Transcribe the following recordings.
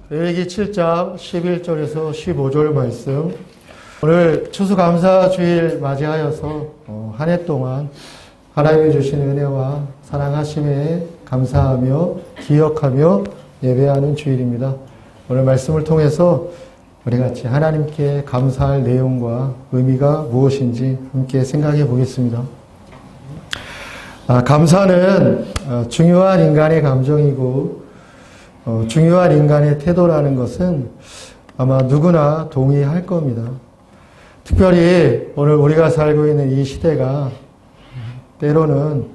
레위기 7장 11절에서 15절 말씀. 오늘 추수감사주일 맞이하여서 한 해 동안 하나님이 주신 은혜와 사랑하심에 감사하며 기억하며 예배하는 주일입니다. 오늘 말씀을 통해서 우리 같이 하나님께 감사할 내용과 의미가 무엇인지 함께 생각해 보겠습니다. 감사는 중요한 인간의 감정이고 중요한 인간의 태도라는 것은 아마 누구나 동의할 겁니다. 특별히 오늘 우리가 살고 있는 이 시대가 때로는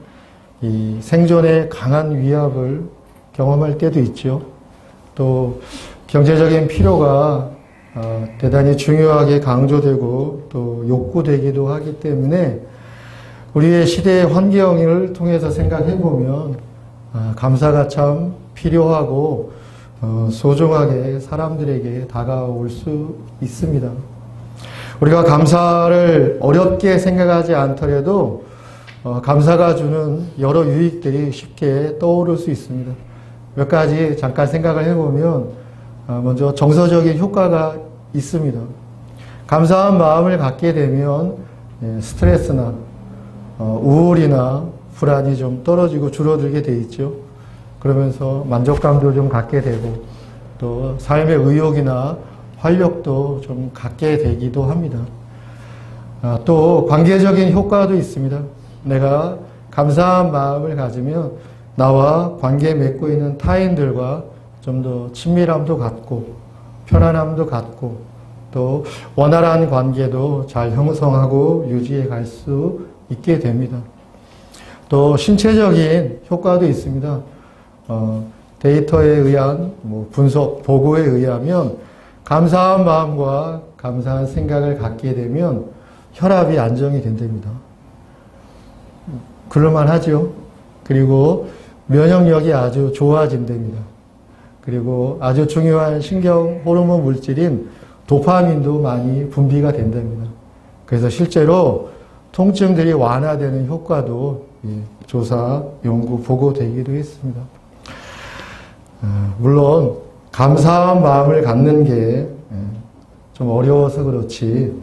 이 생존의 강한 위협을 경험할 때도 있죠. 또 경제적인 필요가 대단히 중요하게 강조되고 또 욕구되기도 하기 때문에 우리의 시대의 환경을 통해서 생각해 보면 감사가 참 필요하고 소중하게 사람들에게 다가올 수 있습니다. 우리가 감사를 어렵게 생각하지 않더라도 감사가 주는 여러 유익들이 쉽게 떠오를 수 있습니다. 몇 가지 잠깐 생각을 해보면 먼저 정서적인 효과가 있습니다. 감사한 마음을 갖게 되면 스트레스나 우울이나 불안이 좀 떨어지고 줄어들게 돼 있죠. 그러면서 만족감도 좀 갖게 되고 또 삶의 의욕이나 활력도 좀 갖게 되기도 합니다. 또 관계적인 효과도 있습니다. 내가 감사한 마음을 가지면 나와 관계 맺고 있는 타인들과 좀 더 친밀함도 갖고 편안함도 갖고 또 원활한 관계도 잘 형성하고 유지해 갈 수 있게 됩니다. 또 신체적인 효과도 있습니다. 데이터에 의한 분석, 보고에 의하면 감사한 마음과 감사한 생각을 갖게 되면 혈압이 안정이 된답니다. 그럴만 하죠. 그리고 면역력이 아주 좋아진답니다. 그리고 아주 중요한 신경 호르몬 물질인 도파민도 많이 분비가 된답니다. 그래서 실제로 통증들이 완화되는 효과도 조사, 연구, 보고되기도 했습니다. 물론 감사한 마음을 갖는 게 좀 어려워서 그렇지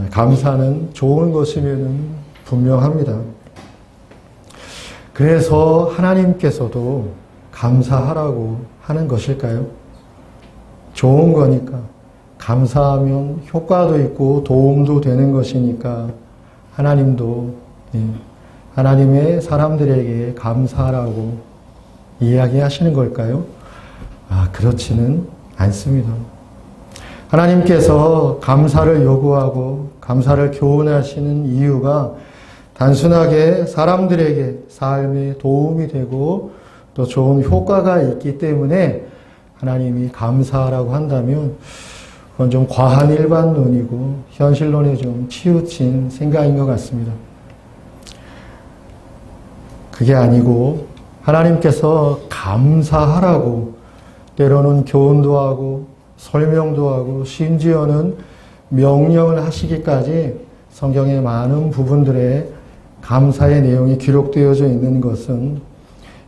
감사는 좋은 것이면 분명합니다. 그래서 하나님께서도 감사하라고 하는 것일까요? 좋은 거니까 감사하면 효과도 있고 도움도 되는 것이니까 하나님도 하나님의 사람들에게 감사하라고 이야기하시는 걸까요? 그렇지는 않습니다. 하나님께서 감사를 요구하고 감사를 교훈하시는 이유가 단순하게 사람들에게 삶에 도움이 되고 또 좋은 효과가 있기 때문에 하나님이 감사하라고 한다면 그건 좀 과한 일반론이고 현실론에 좀 치우친 생각인 것 같습니다. 그게 아니고 하나님께서 감사하라고 때로는 교훈도 하고 설명도 하고 심지어는 명령을 하시기까지 성경의 많은 부분들에 감사의 내용이 기록되어져 있는 것은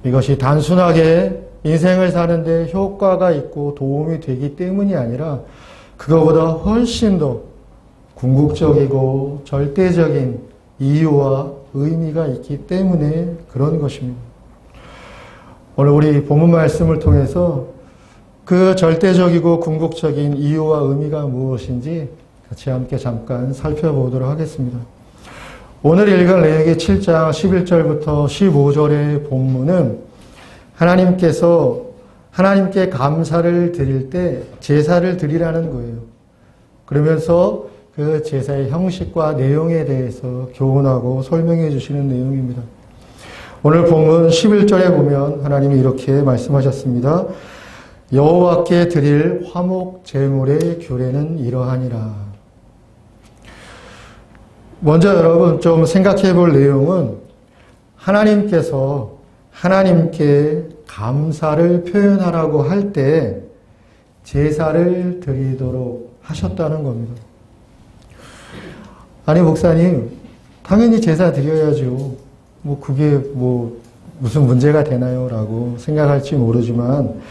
이것이 단순하게 인생을 사는데 효과가 있고 도움이 되기 때문이 아니라 그거보다 훨씬 더 궁극적이고 절대적인 이유와 의미가 있기 때문에 그런 것입니다. 오늘 우리 본문 말씀을 통해서 그 절대적이고 궁극적인 이유와 의미가 무엇인지 같이 함께 잠깐 살펴보도록 하겠습니다. 오늘 읽은 레위기 7장 11절부터 15절의 본문은 하나님께서 하나님께 감사를 드릴 때 제사를 드리라는 거예요. 그러면서 그 제사의 형식과 내용에 대해서 교훈하고 설명해 주시는 내용입니다. 오늘 본문 11절에 보면 하나님이 이렇게 말씀하셨습니다. 여호와께 드릴 화목 제물의 규례는 이러하니라. 먼저 여러분 좀 생각해 볼 내용은 하나님께서 하나님께 감사를 표현하라고 할 때 제사를 드리도록 하셨다는 겁니다. 아니 목사님 당연히 제사 드려야죠. 그게 무슨 문제가 되나요? 라고 생각할지 모르지만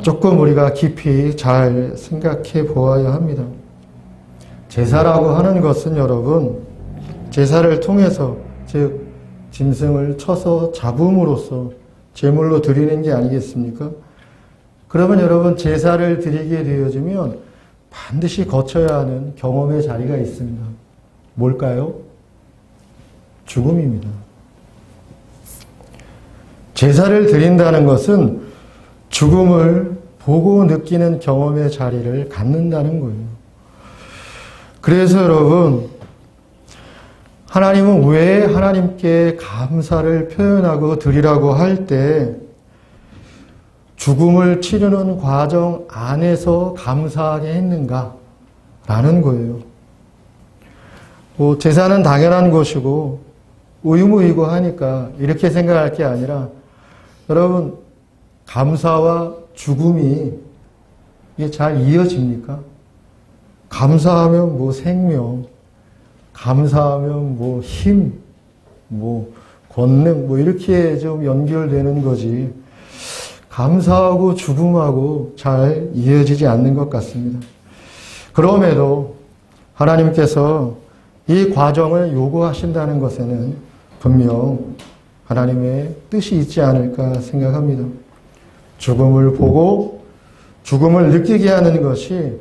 조금 우리가 깊이 잘 생각해 보아야 합니다. 제사라고 하는 것은 여러분, 제사를 통해서, 즉 짐승을 쳐서 잡음으로써 제물로 드리는 게 아니겠습니까? 그러면 여러분, 제사를 드리게 되어지면 반드시 거쳐야 하는 경험의 자리가 있습니다. 뭘까요? 죽음입니다. 제사를 드린다는 것은 죽음을 보고 느끼는 경험의 자리를 갖는다는 거예요. 그래서 여러분, 하나님은 왜 하나님께 감사를 표현하고 드리라고 할 때 죽음을 치르는 과정 안에서 감사하게 했는가? 라는 거예요. 제사는 당연한 것이고 의무이고 하니까 이렇게 생각할 게 아니라 여러분, 감사와 죽음이 이게 잘 이어집니까? 감사하면 뭐 생명, 감사하면 뭐 힘, 뭐 권능, 뭐 이렇게 좀 연결되는 거지. 감사하고 죽음하고 잘 이어지지 않는 것 같습니다. 그럼에도 하나님께서 이 과정을 요구하신다는 것에는 분명 하나님의 뜻이 있지 않을까 생각합니다. 죽음을 보고 죽음을 느끼게 하는 것이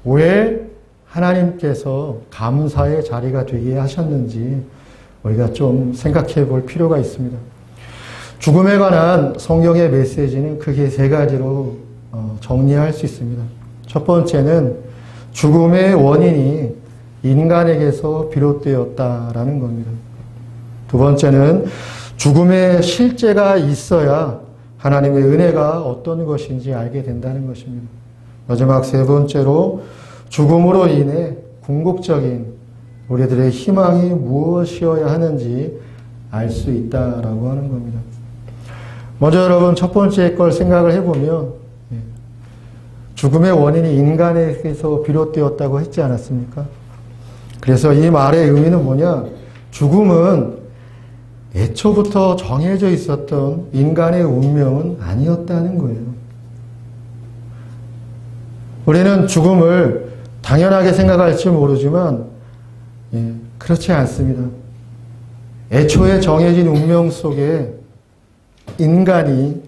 왜 하나님께서 감사의 자리가 되게 하셨는지 우리가 좀 생각해 볼 필요가 있습니다. 죽음에 관한 성경의 메시지는 크게 세 가지로 정리할 수 있습니다. 첫 번째는 죽음의 원인이 인간에게서 비롯되었다라는 겁니다. 두 번째는 죽음의 실제가 있어야 하나님의 은혜가 어떤 것인지 알게 된다는 것입니다. 마지막 세 번째로 죽음으로 인해 궁극적인 우리들의 희망이 무엇이어야 하는지 알 수 있다라고 하는 겁니다. 먼저 여러분 첫 번째 걸 생각을 해보면 죽음의 원인이 인간에게서 비롯되었다고 했지 않았습니까? 그래서 이 말의 의미는 뭐냐? 죽음은 애초부터 정해져 있었던 인간의 운명은 아니었다는 거예요. 우리는 죽음을 당연하게 생각할지 모르지만 그렇지 않습니다. 애초에 정해진 운명 속에 인간이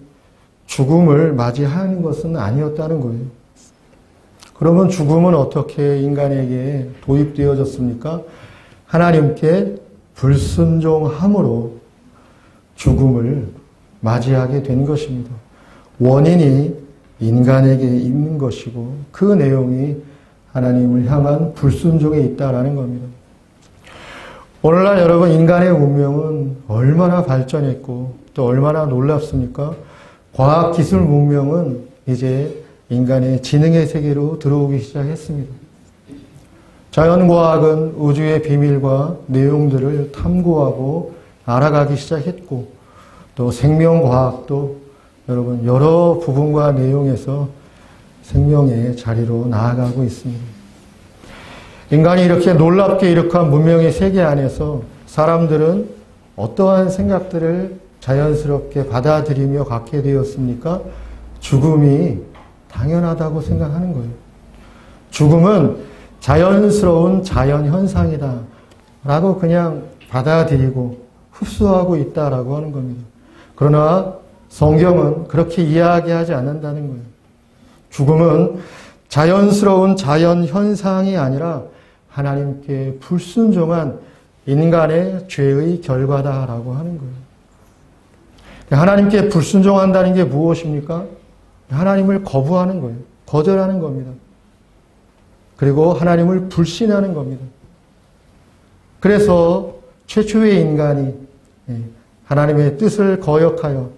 죽음을 맞이하는 것은 아니었다는 거예요. 그러면 죽음은 어떻게 인간에게 도입되어졌습니까? 하나님께 불순종함으로 죽음을 맞이하게 된 것입니다. 원인이 인간에게 있는 것이고 그 내용이 하나님을 향한 불순종에 있다라는 겁니다. 오늘날 여러분 인간의 운명은 얼마나 발전했고 또 얼마나 놀랍습니까? 과학기술 문명은 이제 인간의 지능의 세계로 들어오기 시작했습니다. 자연과학은 우주의 비밀과 내용들을 탐구하고 알아가기 시작했고 또 생명과학도 여러분 여러 부분과 내용에서 생명의 자리로 나아가고 있습니다. 인간이 이렇게 놀랍게 이룩한 문명의 세계 안에서 사람들은 어떠한 생각들을 자연스럽게 받아들이며 갖게 되었습니까? 죽음이 당연하다고 생각하는 거예요. 죽음은 자연스러운 자연현상이다 라고 그냥 받아들이고 흡수하고 있다라고 하는 겁니다. 그러나 성경은 그렇게 이야기하지 않는다는 거예요. 죽음은 자연스러운 자연현상이 아니라 하나님께 불순종한 인간의 죄의 결과다라고 하는 거예요. 하나님께 불순종한다는 게 무엇입니까? 하나님을 거부하는 거예요. 거절하는 겁니다. 그리고 하나님을 불신하는 겁니다. 그래서 최초의 인간이 하나님의 뜻을 거역하여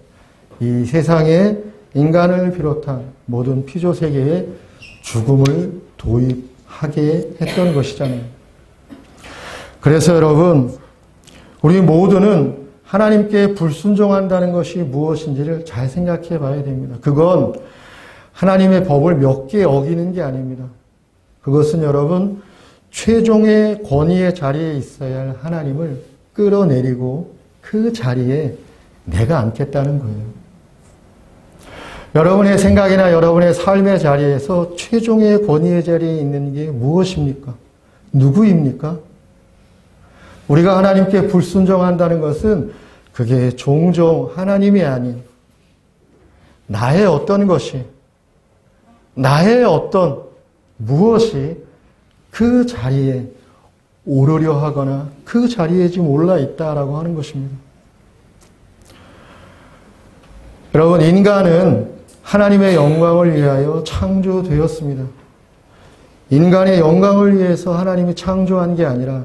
이 세상에 인간을 비롯한 모든 피조 세계에 죽음을 도입하게 했던 것이잖아요. 그래서 여러분, 우리 모두는 하나님께 불순종한다는 것이 무엇인지를 잘 생각해 봐야 됩니다. 그건 하나님의 법을 몇 개 어기는 게 아닙니다. 그것은 여러분, 최종의 권위의 자리에 있어야 할 하나님을 끌어내리고 그 자리에 내가 앉겠다는 거예요. 여러분의 생각이나 여러분의 삶의 자리에서 최종의 권위의 자리에 있는 게 무엇입니까? 누구입니까? 우리가 하나님께 불순종한다는 것은 그게 종종 하나님이 아닌 나의 어떤 것이, 나의 어떤 무엇이 그 자리에 오르려 하거나 그 자리에 지금 올라 있다라고 하는 것입니다. 여러분, 인간은 하나님의 영광을 위하여 창조되었습니다. 인간의 영광을 위해서 하나님이 창조한 게 아니라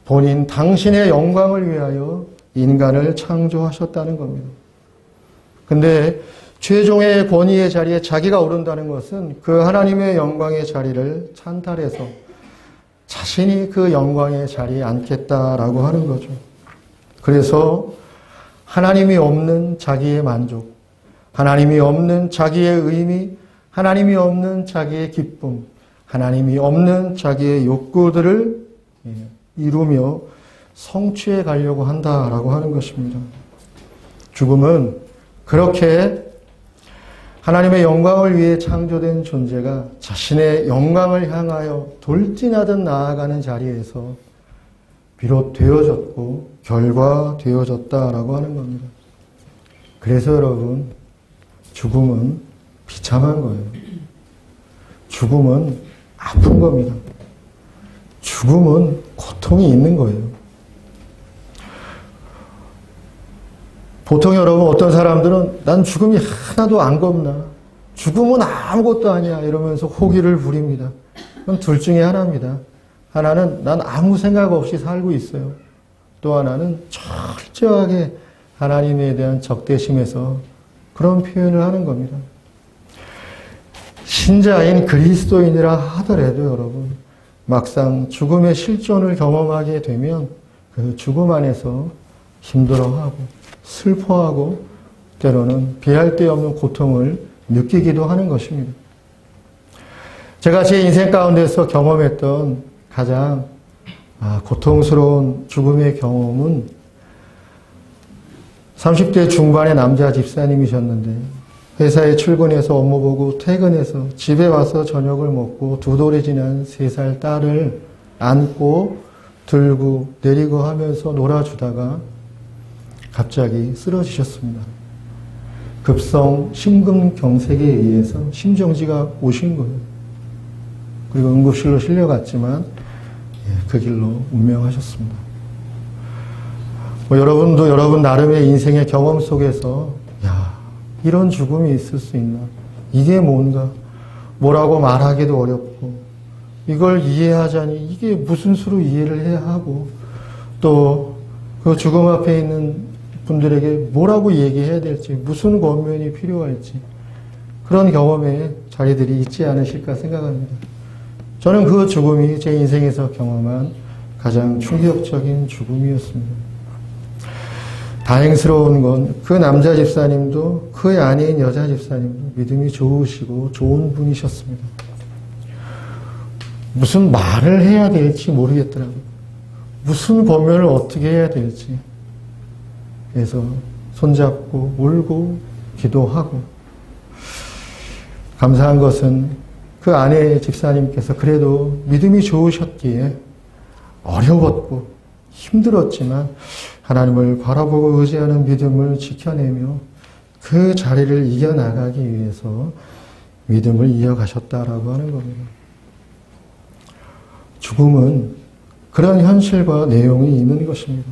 본인 당신의 영광을 위하여 인간을 창조하셨다는 겁니다. 근데 최종의 권위의 자리에 자기가 오른다는 것은 그 하나님의 영광의 자리를 찬탈해서 자신이 그 영광의 자리에 앉겠다라고 하는 거죠. 그래서 하나님이 없는 자기의 만족, 하나님이 없는 자기의 의미, 하나님이 없는 자기의 기쁨, 하나님이 없는 자기의 욕구들을 이루며 성취해 가려고 한다라고 하는 것입니다. 죽음은 그렇게 하나님의 영광을 위해 창조된 존재가 자신의 영광을 향하여 돌진하듯 나아가는 자리에서 비롯되어졌고 결과되어졌다라고 하는 겁니다. 그래서 여러분, 죽음은 비참한 거예요. 죽음은 아픈 겁니다. 죽음은 고통이 있는 거예요. 보통 여러분 어떤 사람들은 난 죽음이 하나도 안 겁나. 죽음은 아무것도 아니야. 이러면서 호기를 부립니다. 그건 둘 중에 하나입니다. 하나는 난 아무 생각 없이 살고 있어요. 또 하나는 철저하게 하나님에 대한 적대심에서 그런 표현을 하는 겁니다. 신자인 그리스도인이라 하더라도 여러분, 막상 죽음의 실존을 경험하게 되면 그 죽음 안에서 힘들어하고 슬퍼하고 때로는 비할 데 없는 고통을 느끼기도 하는 것입니다. 제가 제 인생 가운데서 경험했던 가장 고통스러운 죽음의 경험은 30대 중반의 남자 집사님이셨는데 회사에 출근해서 업무 보고 퇴근해서 집에 와서 저녁을 먹고 두 돌이 지난 3살 딸을 안고 들고 내리고 하면서 놀아주다가 갑자기 쓰러지셨습니다. 급성 심근경색에 의해서 심정지가 오신 거예요. 그리고 응급실로 실려갔지만 그 길로 운명하셨습니다. 여러분도 여러분 나름의 인생의 경험 속에서 이런 죽음이 있을 수 있나? 이게 뭔가? 뭐라고 말하기도 어렵고 이걸 이해하자니 이게 무슨 수로 이해를 해야 하고 또 그 죽음 앞에 있는 분들에게 뭐라고 얘기해야 될지 무슨 권면이 필요할지 그런 경험의 자리들이 있지 않으실까 생각합니다. 저는 그 죽음이 제 인생에서 경험한 가장 충격적인 죽음이었습니다. 다행스러운 건 그 남자 집사님도 그의 아내인 여자 집사님도 믿음이 좋으시고 좋은 분이셨습니다. 무슨 말을 해야 될지 모르겠더라고요. 무슨 권면을 어떻게 해야 될지. 그래서 손잡고 울고 기도하고 감사한 것은 그 아내 집사님께서 그래도 믿음이 좋으셨기에 어려웠고 힘들었지만 하나님을 바라보고 의지하는 믿음을 지켜내며 그 자리를 이겨나가기 위해서 믿음을 이어가셨다라고 하는 겁니다. 죽음은 그런 현실과 내용이 있는 것입니다.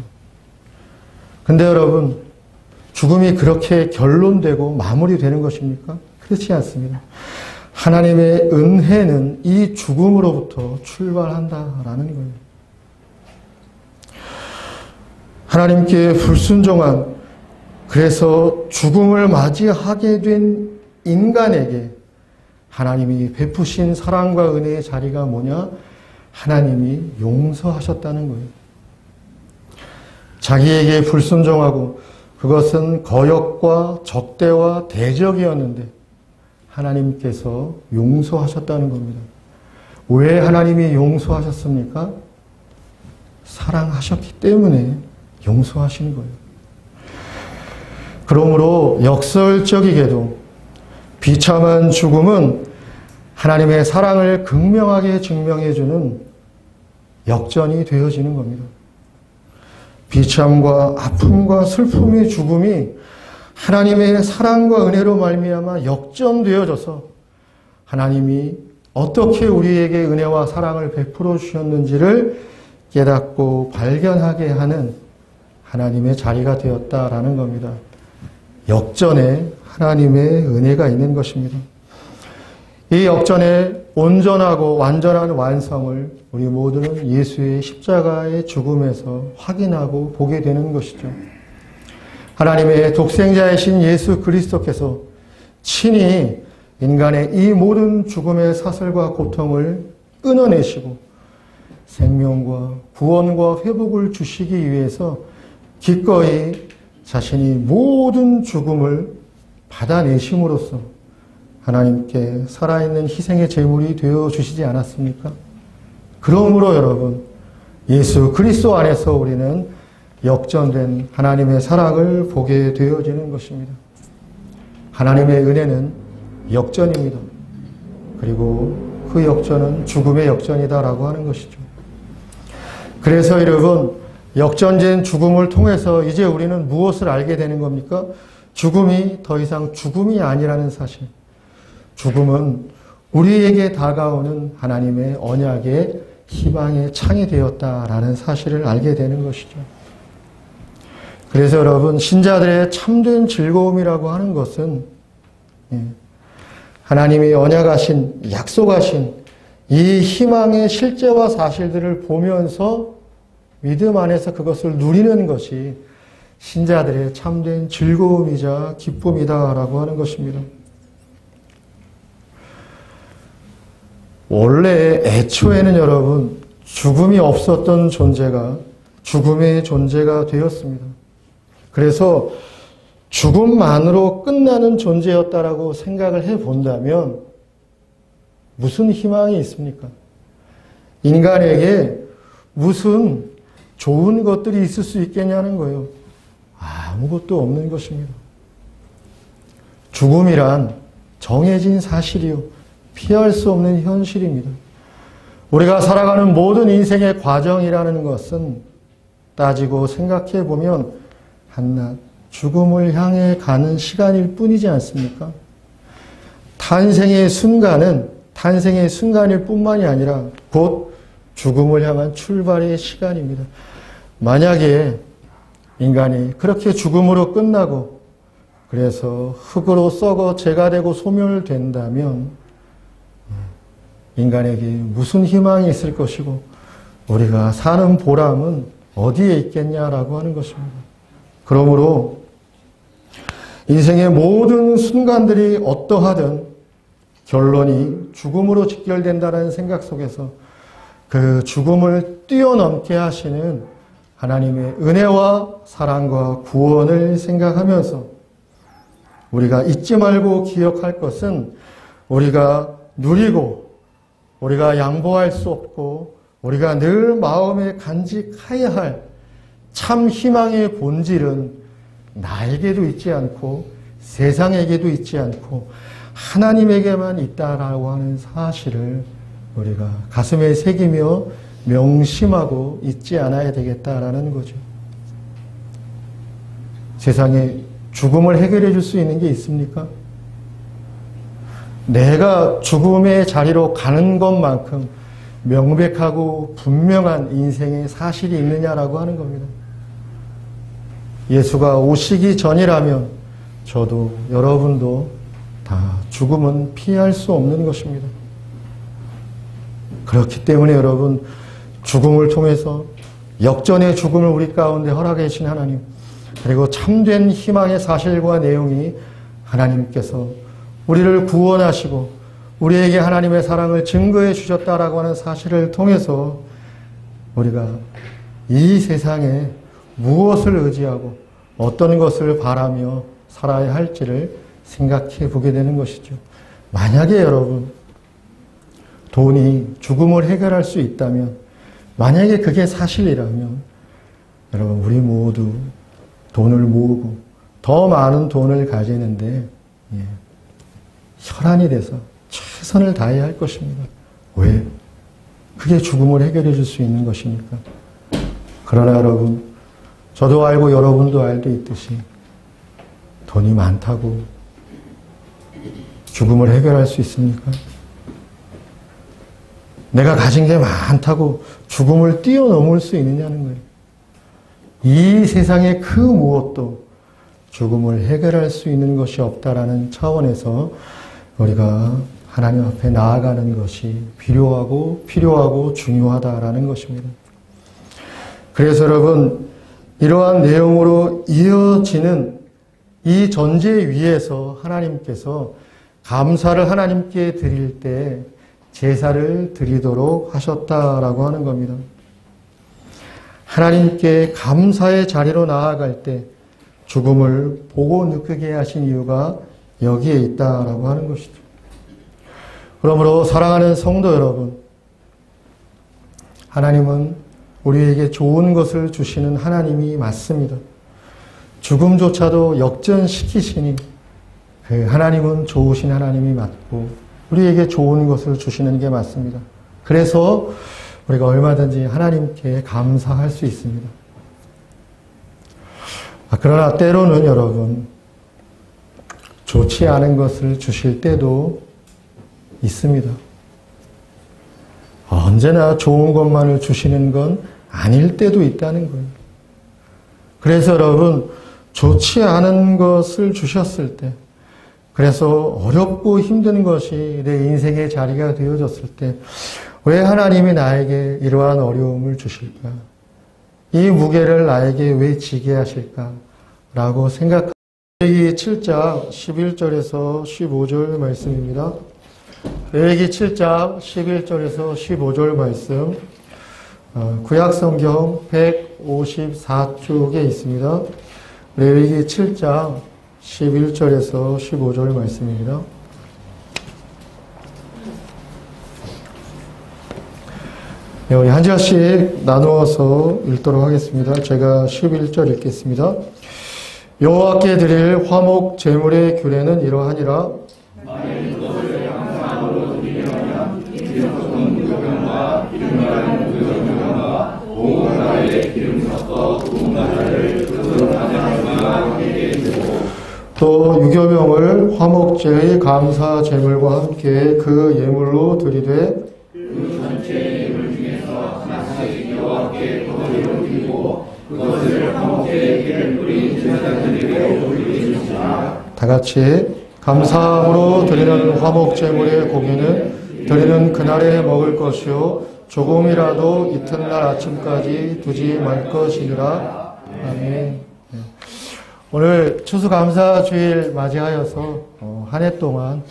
근데 여러분, 죽음이 그렇게 결론되고 마무리되는 것입니까? 그렇지 않습니다. 하나님의 은혜는 이 죽음으로부터 출발한다라는 거예요. 하나님께 불순종한, 그래서 죽음을 맞이하게 된 인간에게 하나님이 베푸신 사랑과 은혜의 자리가 뭐냐? 하나님이 용서하셨다는 거예요. 자기에게 불순종하고 그것은 거역과 적대와 대적이었는데 하나님께서 용서하셨다는 겁니다. 왜 하나님이 용서하셨습니까? 사랑하셨기 때문에 용서하신 거예요. 그러므로 역설적이게도 비참한 죽음은 하나님의 사랑을 극명하게 증명해주는 역전이 되어지는 겁니다. 비참과 아픔과 슬픔의 죽음이 하나님의 사랑과 은혜로 말미암아 역전되어져서 하나님이 어떻게 우리에게 은혜와 사랑을 베풀어 주셨는지를 깨닫고 발견하게 하는 하나님의 자리가 되었다라는 겁니다. 역전에 하나님의 은혜가 있는 것입니다. 이 역전의 온전하고 완전한 완성을 우리 모두는 예수의 십자가의 죽음에서 확인하고 보게 되는 것이죠. 하나님의 독생자이신 예수 그리스도께서 친히 인간의 이 모든 죽음의 사슬과 고통을 끊어내시고 생명과 구원과 회복을 주시기 위해서 기꺼이 자신이 모든 죽음을 받아내심으로써 하나님께 살아있는 희생의 제물이 되어 주시지 않았습니까? 그러므로 여러분, 예수 그리스도 안에서 우리는 역전된 하나님의 사랑을 보게 되어지는 것입니다. 하나님의 은혜는 역전입니다. 그리고 그 역전은 죽음의 역전이다라고 하는 것이죠. 그래서 여러분, 역전된 죽음을 통해서 이제 우리는 무엇을 알게 되는 겁니까? 죽음이 더 이상 죽음이 아니라는 사실. 죽음은 우리에게 다가오는 하나님의 언약의 희망의 창이 되었다라는 사실을 알게 되는 것이죠. 그래서 여러분, 신자들의 참된 즐거움이라고 하는 것은 하나님이 언약하신, 약속하신 이 희망의 실제와 사실들을 보면서 믿음 안에서 그것을 누리는 것이 신자들의 참된 즐거움이자 기쁨이다라고 하는 것입니다. 원래 애초에는 여러분, 죽음이 없었던 존재가 죽음의 존재가 되었습니다. 그래서 죽음만으로 끝나는 존재였다라고 생각을 해본다면 무슨 희망이 있습니까? 인간에게 무슨 좋은 것들이 있을 수 있겠냐는 거예요. 아무것도 없는 것입니다. 죽음이란 정해진 사실이요, 피할 수 없는 현실입니다. 우리가 살아가는 모든 인생의 과정이라는 것은 따지고 생각해 보면 한낱 죽음을 향해 가는 시간일 뿐이지 않습니까? 탄생의 순간일 뿐만이 아니라 곧 죽음을 향한 출발의 시간입니다. 만약에 인간이 그렇게 죽음으로 끝나고 그래서 흙으로 썩어 재가 되고 소멸된다면 인간에게 무슨 희망이 있을 것이고 우리가 사는 보람은 어디에 있겠냐라고 하는 것입니다. 그러므로 인생의 모든 순간들이 어떠하든 결론이 죽음으로 직결된다는 생각 속에서 그 죽음을 뛰어넘게 하시는 하나님의 은혜와 사랑과 구원을 생각하면서 우리가 잊지 말고 기억할 것은 우리가 누리고 우리가 양보할 수 없고 우리가 늘 마음에 간직해야 할 참 희망의 본질은 나에게도 있지 않고 세상에게도 있지 않고 하나님에게만 있다라고 하는 사실을 우리가 가슴에 새기며 명심하고 잊지 않아야 되겠다라는 거죠. 세상에 죽음을 해결해 줄 수 있는 게 있습니까? 내가 죽음의 자리로 가는 것만큼 명백하고 분명한 인생의 사실이 있느냐라고 하는 겁니다. 예수가 오시기 전이라면 저도 여러분도 다 죽음은 피할 수 없는 것입니다. 그렇기 때문에 여러분, 죽음을 통해서 역전의 죽음을 우리 가운데 허락해 주신 하나님, 그리고 참된 희망의 사실과 내용이 하나님께서 우리를 구원하시고 우리에게 하나님의 사랑을 증거해 주셨다라고 하는 사실을 통해서 우리가 이 세상에 무엇을 의지하고 어떤 것을 바라며 살아야 할지를 생각해 보게 되는 것이죠. 만약에 여러분, 돈이 죽음을 해결할 수 있다면, 만약에 그게 사실이라면 여러분, 우리 모두 돈을 모으고 더 많은 돈을 가지는데 혈안이 돼서 최선을 다해야 할 것입니다. 왜? 그게 죽음을 해결해 줄 수 있는 것이니까. 그러나 여러분, 저도 알고 여러분도 알고 있듯이 돈이 많다고 죽음을 해결할 수 있습니까? 내가 가진 게 많다고 죽음을 뛰어넘을 수 있느냐는 거예요. 이 세상의 그 무엇도 죽음을 해결할 수 있는 것이 없다라는 차원에서 우리가 하나님 앞에 나아가는 것이 필요하고 중요하다라는 것입니다. 그래서 여러분, 이러한 내용으로 이어지는 이 전제 위에서 하나님께서 감사를 하나님께 드릴 때 제사를 드리도록 하셨다라고 하는 겁니다. 하나님께 감사의 자리로 나아갈 때 죽음을 보고 느끼게 하신 이유가 여기에 있다라고 하는 것이죠. 그러므로 사랑하는 성도 여러분, 하나님은 우리에게 좋은 것을 주시는 하나님이 맞습니다. 죽음조차도 역전시키시니 그 하나님은 좋으신 하나님이 맞고 우리에게 좋은 것을 주시는 게 맞습니다. 그래서 우리가 얼마든지 하나님께 감사할 수 있습니다. 그러나 때로는 여러분, 좋지 않은 것을 주실 때도 있습니다. 언제나 좋은 것만을 주시는 건 아닐 때도 있다는 거예요. 그래서 여러분, 좋지 않은 것을 주셨을 때, 그래서 어렵고 힘든 것이 내 인생의 자리가 되어졌을 때, 왜 하나님이 나에게 이러한 어려움을 주실까? 이 무게를 나에게 왜 지게 하실까? 라고 생각합니다. 레위기 7장 11절에서 15절 말씀입니다. 레위기 7장 11절에서 15절 말씀, 구약성경 154쪽에 있습니다. 레위기 7장 11절에서 15절 말씀입니다. 네, 우리 한 절씩 나누어서 읽도록 하겠습니다. 제가 11절 읽겠습니다. 여호와께 드릴 화목 제물의 규례는 이러하니라. 만일 그것을 양상으로 드리려면 기름섞은 무교병과 기름가는 무교병과 온 가루에 기름 섞어 구운 과자를 그 과자와 함께 드리고 또 유교병을 화목제의 감사 제물과 함께 그 예물로 드리되 그 전체 예물 중에서 하나씩 여호와께 거리로 드리고 그것을 화목제의 기를 뿌린 제사장들에게 올리시니라. 다 같이 감사함으로 드리는 화목 제물의 고기는 드리는 그날에 먹을 것이요 조금이라도 이튿날 아침까지 두지 말 것이니라. 아멘. 오늘 추수감사주일 맞이하여서 한 해 동안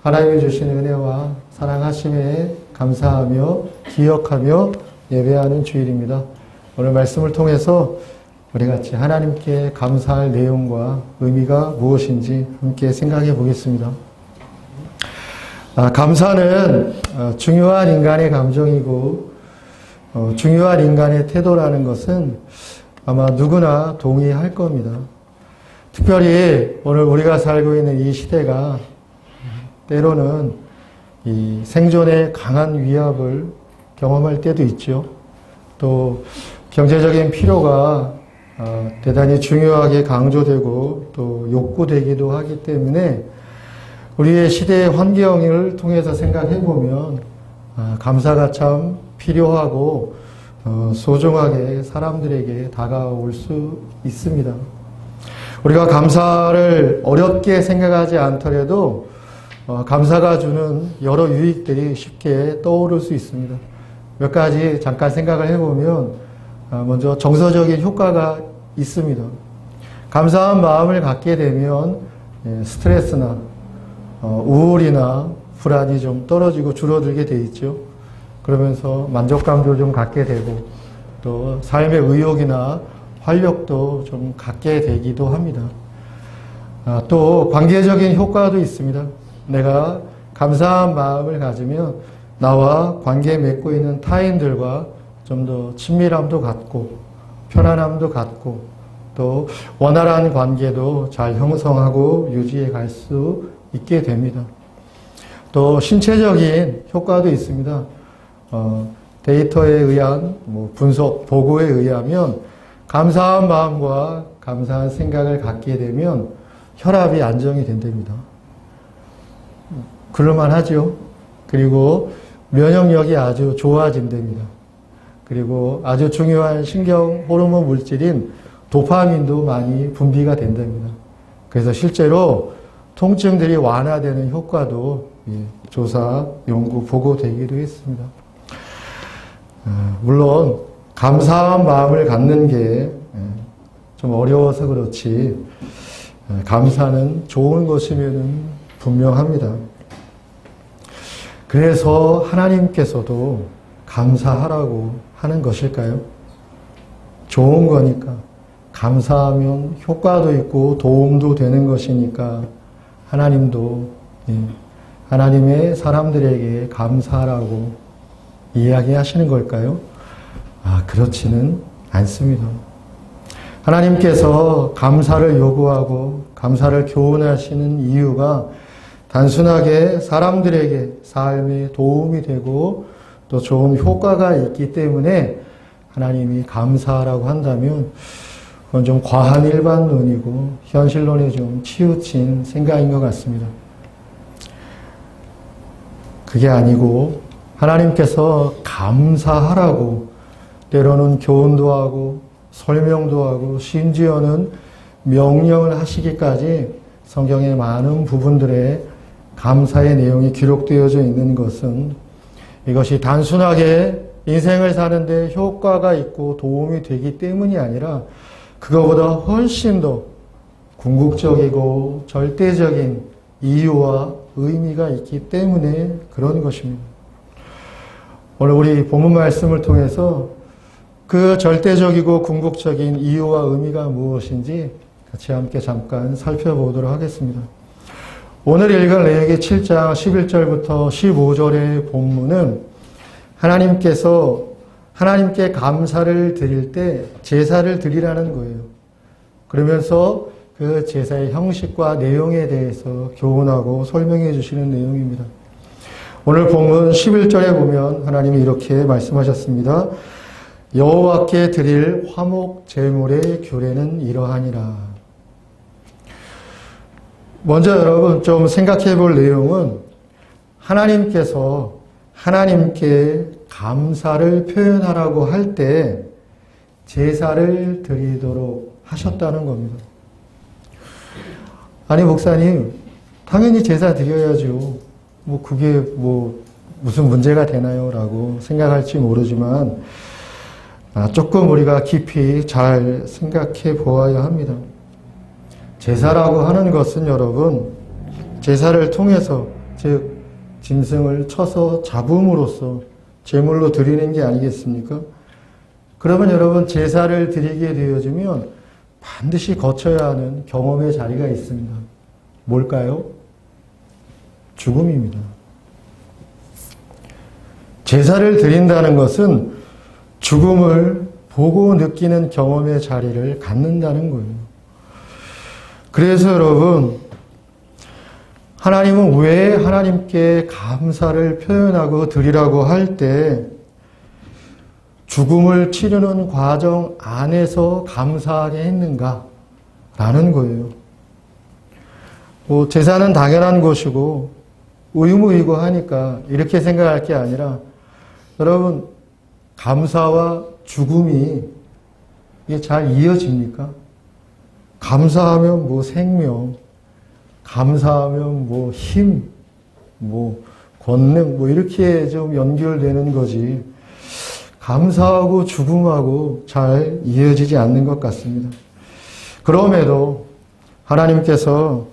하나님이 주신 은혜와 사랑하심에 감사하며 기억하며 예배하는 주일입니다. 오늘 말씀을 통해서 우리 같이 하나님께 감사할 내용과 의미가 무엇인지 함께 생각해 보겠습니다. 감사는 중요한 인간의 감정이고 중요한 인간의 태도라는 것은 아마 누구나 동의할 겁니다. 특별히 오늘 우리가 살고 있는 이 시대가 때로는 이 생존의 강한 위협을 경험할 때도 있죠. 또 경제적인 필요가 대단히 중요하게 강조되고 또 욕구되기도 하기 때문에 우리의 시대의 환경을 통해서 생각해 보면 감사가 참 필요하고 소중하게 사람들에게 다가올 수 있습니다. 우리가 감사를 어렵게 생각하지 않더라도 감사가 주는 여러 유익들이 쉽게 떠오를 수 있습니다. 몇 가지 잠깐 생각을 해보면 먼저 정서적인 효과가 있습니다. 감사한 마음을 갖게 되면 스트레스나 우울이나 불안이 좀 떨어지고 줄어들게 돼 있죠. 그러면서 만족감도 좀 갖게 되고 또 삶의 의욕이나 활력도 좀 갖게 되기도 합니다. 또 관계적인 효과도 있습니다. 내가 감사한 마음을 가지면 나와 관계 맺고 있는 타인들과 좀 더 친밀함도 갖고 편안함도 갖고 또 원활한 관계도 잘 형성하고 유지해 갈 수 있게 됩니다. 또 신체적인 효과도 있습니다. 데이터에 의한 분석, 보고에 의하면 감사한 마음과 감사한 생각을 갖게 되면 혈압이 안정이 된답니다. 그럴만 하죠. 그리고 면역력이 아주 좋아진답니다. 그리고 아주 중요한 신경 호르몬 물질인 도파민도 많이 분비가 된답니다. 그래서 실제로 통증들이 완화되는 효과도 조사, 연구, 보고되기도 했습니다. 물론 감사한 마음을 갖는 게 좀 어려워서 그렇지 감사는 좋은 것이면 분명합니다. 그래서 하나님께서도 감사하라고 하는 것일까요? 좋은 거니까, 감사하면 효과도 있고 도움도 되는 것이니까 하나님도 하나님의 사람들에게 감사하라고 이야기하시는 걸까요? 그렇지는 않습니다. 하나님께서 감사를 요구하고 감사를 교훈하시는 이유가 단순하게 사람들에게 삶에 도움이 되고 또 좋은 효과가 있기 때문에 하나님이 감사하라고 한다면 그건 좀 과한 일반론이고 현실론에 좀 치우친 생각인 것 같습니다. 그게 아니고 하나님께서 감사하라고 때로는 교훈도 하고 설명도 하고 심지어는 명령을 하시기까지 성경의 많은 부분들에 감사의 내용이 기록되어져 있는 것은 이것이 단순하게 인생을 사는데 효과가 있고 도움이 되기 때문이 아니라 그거보다 훨씬 더 궁극적이고 절대적인 이유와 의미가 있기 때문에 그런 것입니다. 오늘 우리 본문 말씀을 통해서 그 절대적이고 궁극적인 이유와 의미가 무엇인지 같이 함께 잠깐 살펴보도록 하겠습니다. 오늘 읽은 레위기 7장 11절부터 15절의 본문은 하나님께서 하나님께 감사를 드릴 때 제사를 드리라는 거예요. 그러면서 그 제사의 형식과 내용에 대해서 교훈하고 설명해 주시는 내용입니다. 오늘 본문 11절에 보면 하나님이 이렇게 말씀하셨습니다. 여호와께 드릴 화목 제물의 규례는 이러하니라. 먼저 여러분 좀 생각해 볼 내용은 하나님께서 하나님께 감사를 표현하라고 할 때 제사를 드리도록 하셨다는 겁니다. 아니 목사님 당연히 제사 드려야죠. 그게 무슨 문제가 되나요? 라고 생각할지 모르지만 조금 우리가 깊이 잘 생각해 보아야 합니다. 제사라고 하는 것은 여러분 제사를 통해서 즉 짐승을 쳐서 잡음으로써 제물로 드리는 게 아니겠습니까? 그러면 여러분 제사를 드리게 되어지면 반드시 거쳐야 하는 경험의 자리가 있습니다. 뭘까요? 죽음입니다. 제사를 드린다는 것은 죽음을 보고 느끼는 경험의 자리를 갖는다는 거예요. 그래서 여러분 하나님은 왜 하나님께 감사를 표현하고 드리라고 할 때 죽음을 치르는 과정 안에서 감사하게 했는가라는 거예요. 제사는 당연한 것이고 의무이고 하니까 이렇게 생각할 게 아니라 여러분 감사와 죽음이 이게 잘 이어집니까? 감사하면 생명, 감사하면 힘, 권능, 이렇게 좀 연결되는 거지. 감사하고 죽음하고 잘 이어지지 않는 것 같습니다. 그럼에도 하나님께서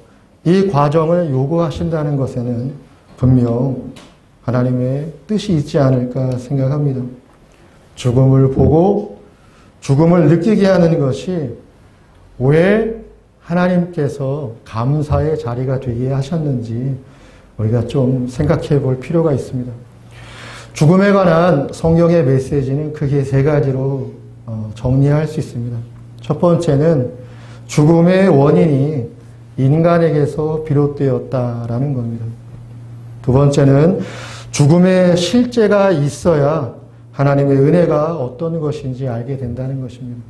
이 과정을 요구하신다는 것에는 분명 하나님의 뜻이 있지 않을까 생각합니다. 죽음을 보고 죽음을 느끼게 하는 것이 왜 하나님께서 감사의 자리가 되게 하셨는지 우리가 좀 생각해 볼 필요가 있습니다. 죽음에 관한 성경의 메시지는 크게 세 가지로 정리할 수 있습니다. 첫 번째는 죽음의 원인이 인간에게서 비롯되었다라는 겁니다. 두 두 번째는 죽음의 실제가 있어야 하나님의 은혜가 어떤 것인지 알게 된다는 것입니다.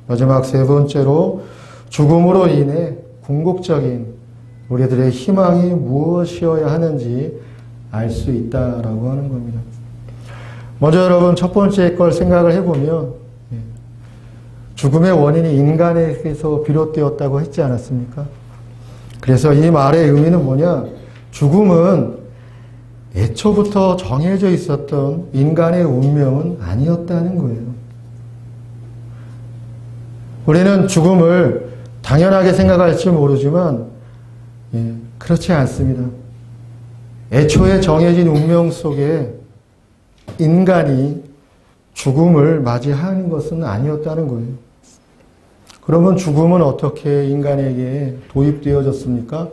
마지막 세 번째로 죽음으로 인해 궁극적인 우리들의 희망이 무엇이어야 하는지 알 수 있다라고 하는 겁니다. 먼저 여러분 첫 번째 걸 생각을 해보면 죽음의 원인이 인간에게서 비롯되었다고 했지 않았습니까? 그래서 이 말의 의미는 뭐냐? 죽음은 애초부터 정해져 있었던 인간의 운명은 아니었다는 거예요. 우리는 죽음을 당연하게 생각할지 모르지만 그렇지 않습니다. 애초에 정해진 운명 속에 인간이 죽음을 맞이하는 것은 아니었다는 거예요. 그러면 죽음은 어떻게 인간에게 도입되어졌습니까?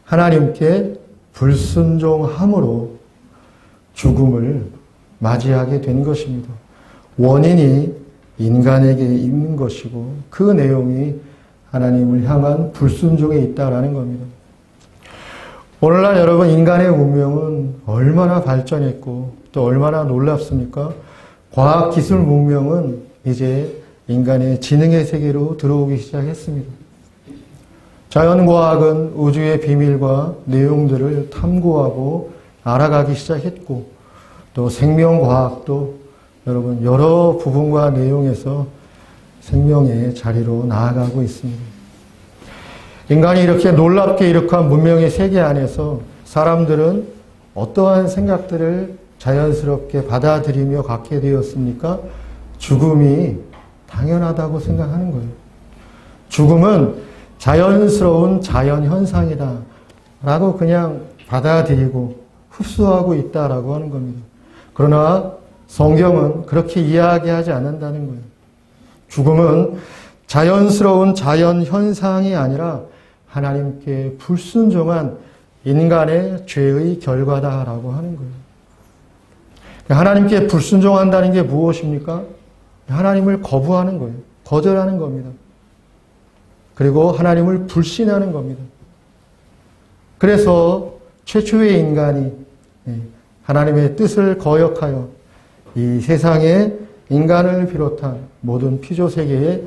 하나님께 불순종함으로 죽음을 맞이하게 된 것입니다. 원인이 인간에게 있는 것이고 그 내용이 하나님을 향한 불순종에 있다라는 겁니다. 오늘날 여러분 인간의 운명은 얼마나 발전했고 또 얼마나 놀랍습니까? 과학기술 문명은 이제 인간의 지능의 세계로 들어오기 시작했습니다. 자연과학은 우주의 비밀과 내용들을 탐구하고 알아가기 시작했고 또 생명과학도 여러분 여러 부분과 내용에서 생명의 자리로 나아가고 있습니다. 인간이 이렇게 놀랍게 이룩한 문명의 세계 안에서 사람들은 어떠한 생각들을 자연스럽게 받아들이며 갖게 되었습니까? 죽음이 당연하다고 생각하는 거예요. 죽음은 자연스러운 자연현상이다 라고 그냥 받아들이고 흡수하고 있다라고 하는 겁니다. 그러나 성경은 그렇게 이야기하지 않는다는 거예요. 죽음은 자연스러운 자연현상이 아니라 하나님께 불순종한 인간의 죄의 결과다라고 하는 거예요. 하나님께 불순종한다는 게 무엇입니까? 하나님을 거부하는 거예요. 거절하는 겁니다. 그리고 하나님을 불신하는 겁니다. 그래서 최초의 인간이 하나님의 뜻을 거역하여 이 세상에 인간을 비롯한 모든 피조세계에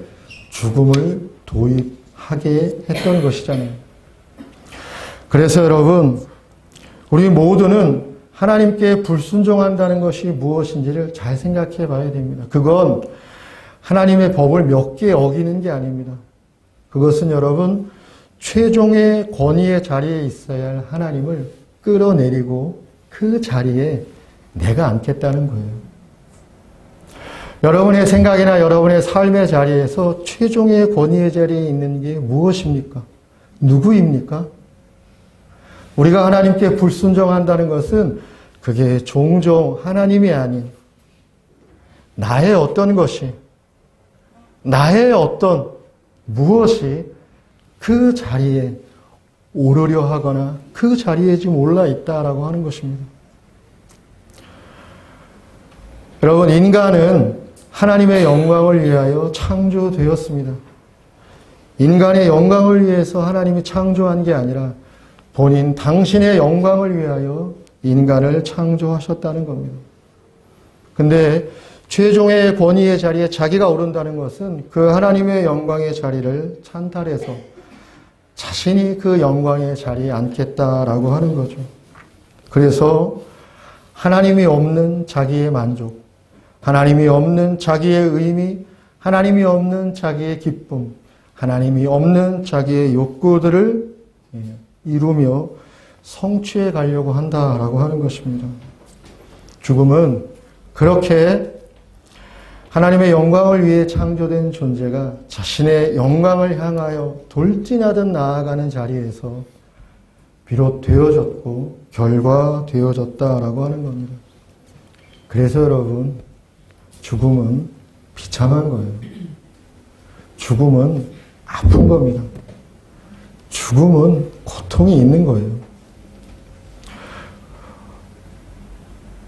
죽음을 도입하게 했던 것이잖아요. 그래서 여러분 우리 모두는 하나님께 불순종한다는 것이 무엇인지를 잘 생각해 봐야 됩니다. 그건 하나님의 법을 몇 개 어기는 게 아닙니다. 그것은 여러분 최종의 권위의 자리에 있어야 할 하나님을 끌어내리고 그 자리에 내가 앉겠다는 거예요. 여러분의 생각이나 여러분의 삶의 자리에서 최종의 권위의 자리에 있는 게 무엇입니까? 누구입니까? 우리가 하나님께 불순종한다는 것은 그게 종종 하나님이 아닌 나의 어떤 것이, 나의 어떤 무엇이 그 자리에 오르려 하거나 그 자리에 지금 올라 있다라고 하는 것입니다. 여러분, 인간은 하나님의 영광을 위하여 창조되었습니다. 인간의 영광을 위해서 하나님이 창조한 게 아니라 본인 당신의 영광을 위하여 인간을 창조하셨다는 겁니다. 근데 최종의 권위의 자리에 자기가 오른다는 것은 그 하나님의 영광의 자리를 찬탈해서 자신이 그 영광의 자리에 앉겠다라고 하는 거죠. 그래서 하나님이 없는 자기의 만족, 하나님이 없는 자기의 의미, 하나님이 없는 자기의 기쁨, 하나님이 없는 자기의 욕구들을 이루며 성취해 가려고 한다라고 하는 것입니다. 죽음은 그렇게 하나님의 영광을 위해 창조된 존재가 자신의 영광을 향하여 돌진하듯 나아가는 자리에서 비롯되어졌고 결과되어졌다라고 하는 겁니다. 그래서 여러분, 죽음은 비참한 거예요. 죽음은 아픈 겁니다. 죽음은 고통이 있는 거예요.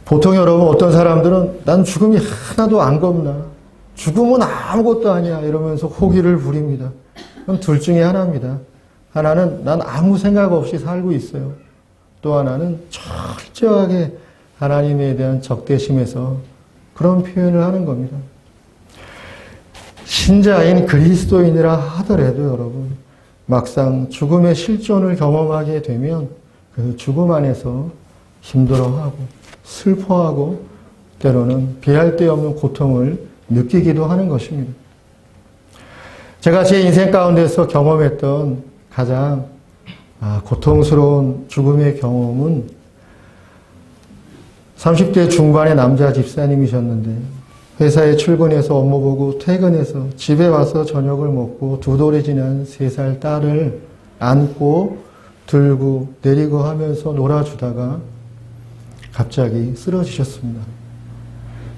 보통 여러분 어떤 사람들은 난 죽음이 하나도 안 겁나. 죽음은 아무것도 아니야. 이러면서 호기를 부립니다. 그럼 둘 중에 하나입니다. 하나는 난 아무 생각 없이 살고 있어요. 또 하나는 철저하게 하나님에 대한 적대심에서 그런 표현을 하는 겁니다. 신자인 그리스도인이라 하더라도 여러분, 막상 죽음의 실존을 경험하게 되면 그 죽음 안에서 힘들어하고 슬퍼하고 때로는 비할 데 없는 고통을 느끼기도 하는 것입니다. 제가 제 인생 가운데서 경험했던 가장 고통스러운 죽음의 경험은 30대 중반의 남자 집사님이셨는데 회사에 출근해서 업무 보고 퇴근해서 집에 와서 저녁을 먹고 두 돌이 지난 3살 딸을 안고 들고 내리고 하면서 놀아주다가 갑자기 쓰러지셨습니다.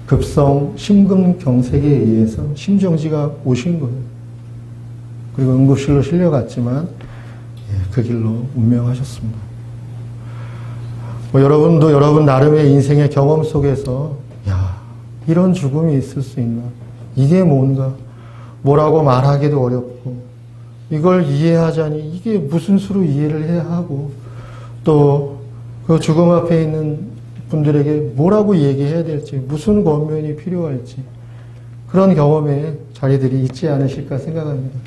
급성 심근경색에 의해서 심정지가 오신 거예요. 그리고 응급실로 실려갔지만 그 길로 운명하셨습니다. 여러분도 여러분 나름의 인생의 경험 속에서 이런 죽음이 있을 수 있나? 이게 뭔가? 뭐라고 말하기도 어렵고 이걸 이해하자니 이게 무슨 수로 이해를 해야 하고 또 그 죽음 앞에 있는 분들에게 뭐라고 얘기해야 될지 무슨 권면이 필요할지 그런 경험의 자리들이 있지 않으실까 생각합니다.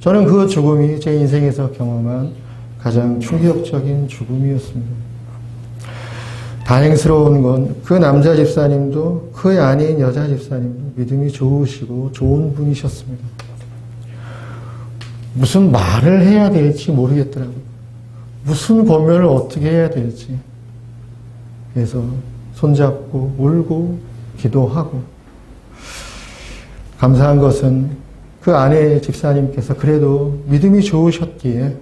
저는 그 죽음이 제 인생에서 경험한 가장 충격적인 죽음이었습니다. 다행스러운 건 그 남자 집사님도 그의 아내인 여자 집사님도 믿음이 좋으시고 좋은 분이셨습니다. 무슨 말을 해야 될지 모르겠더라고요. 무슨 권면을 어떻게 해야 될지. 그래서 손잡고 울고 기도하고 감사한 것은 그 아내 집사님께서 그래도 믿음이 좋으셨기에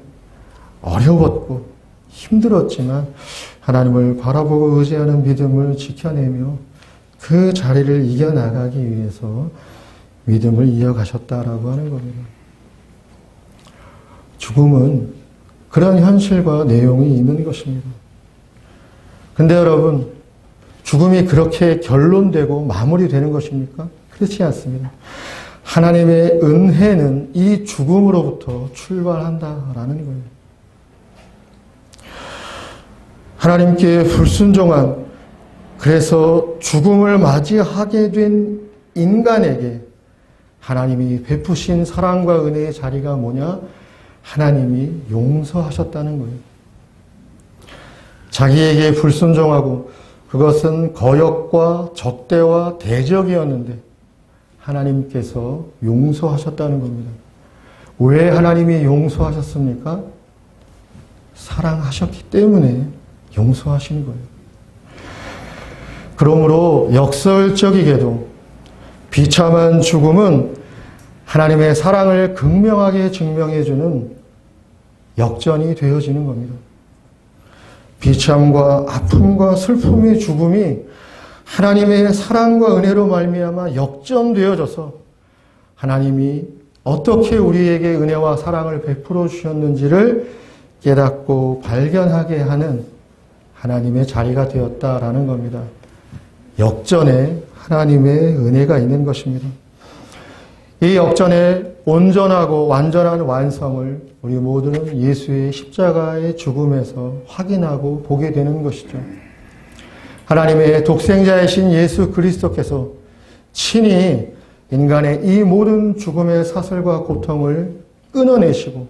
어려웠고 힘들었지만 하나님을 바라보고 의지하는 믿음을 지켜내며 그 자리를 이겨나가기 위해서 믿음을 이어가셨다라고 하는 겁니다. 죽음은 그런 현실과 내용이 있는 것입니다. 근데 여러분, 죽음이 그렇게 결론되고 마무리되는 것입니까? 그렇지 않습니다. 하나님의 은혜는 이 죽음으로부터 출발한다라는 거예요. 하나님께 불순종한, 그래서 죽음을 맞이하게 된 인간에게 하나님이 베푸신 사랑과 은혜의 자리가 뭐냐? 하나님이 용서하셨다는 거예요. 자기에게 불순종하고 그것은 거역과 적대와 대적이었는데 하나님께서 용서하셨다는 겁니다. 왜 하나님이 용서하셨습니까? 사랑하셨기 때문에 용서하시는 거예요. 그러므로 역설적이게도 비참한 죽음은 하나님의 사랑을 극명하게 증명해주는 역전이 되어지는 겁니다. 비참과 아픔과 슬픔의 죽음이 하나님의 사랑과 은혜로 말미암아 역전되어져서 하나님이 어떻게 우리에게 은혜와 사랑을 베풀어 주셨는지를 깨닫고 발견하게 하는 하나님의 자리가 되었다라는 겁니다. 역전에 하나님의 은혜가 있는 것입니다. 이 역전의 온전하고 완전한 완성을 우리 모두는 예수의 십자가의 죽음에서 확인하고 보게 되는 것이죠. 하나님의 독생자이신 예수 그리스도께서 친히 인간의 이 모든 죽음의 사슬과 고통을 끊어내시고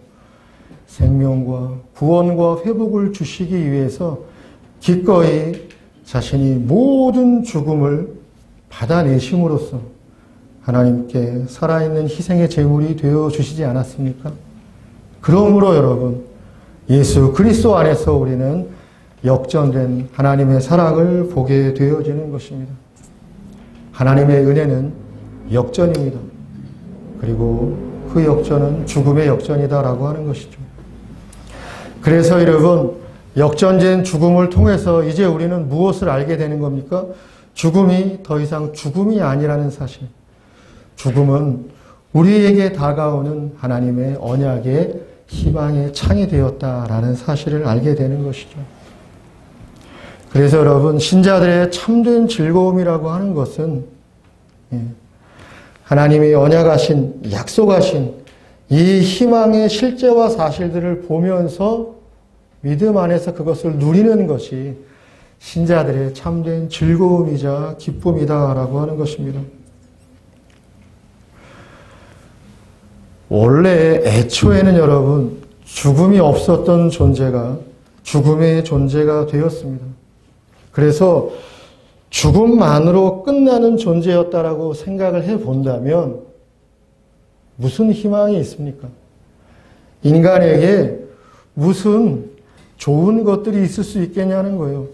생명과 구원과 회복을 주시기 위해서 기꺼이 자신이 모든 죽음을 받아내심으로써 하나님께 살아있는 희생의 제물이 되어주시지 않았습니까? 그러므로 여러분, 예수 그리스도 안에서 우리는 역전된 하나님의 사랑을 보게 되어지는 것입니다. 하나님의 은혜는 역전입니다. 그리고 그 역전은 죽음의 역전이다라고 하는 것이죠. 그래서 여러분, 역전된 죽음을 통해서 이제 우리는 무엇을 알게 되는 겁니까? 죽음이 더 이상 죽음이 아니라는 사실. 죽음은 우리에게 다가오는 하나님의 언약의 희망의 창이 되었다라는 사실을 알게 되는 것이죠. 그래서 여러분, 신자들의 참된 즐거움이라고 하는 것은 하나님이 언약하신, 약속하신 이 희망의 실제와 사실들을 보면서 믿음 안에서 그것을 누리는 것이 신자들의 참된 즐거움이자 기쁨이다라고 하는 것입니다. 원래 애초에는 여러분 죽음이 없었던 존재가 죽음의 존재가 되었습니다. 그래서 죽음만으로 끝나는 존재였다라고 생각을 해본다면 무슨 희망이 있습니까? 인간에게 무슨 좋은 것들이 있을 수 있겠냐는 거예요.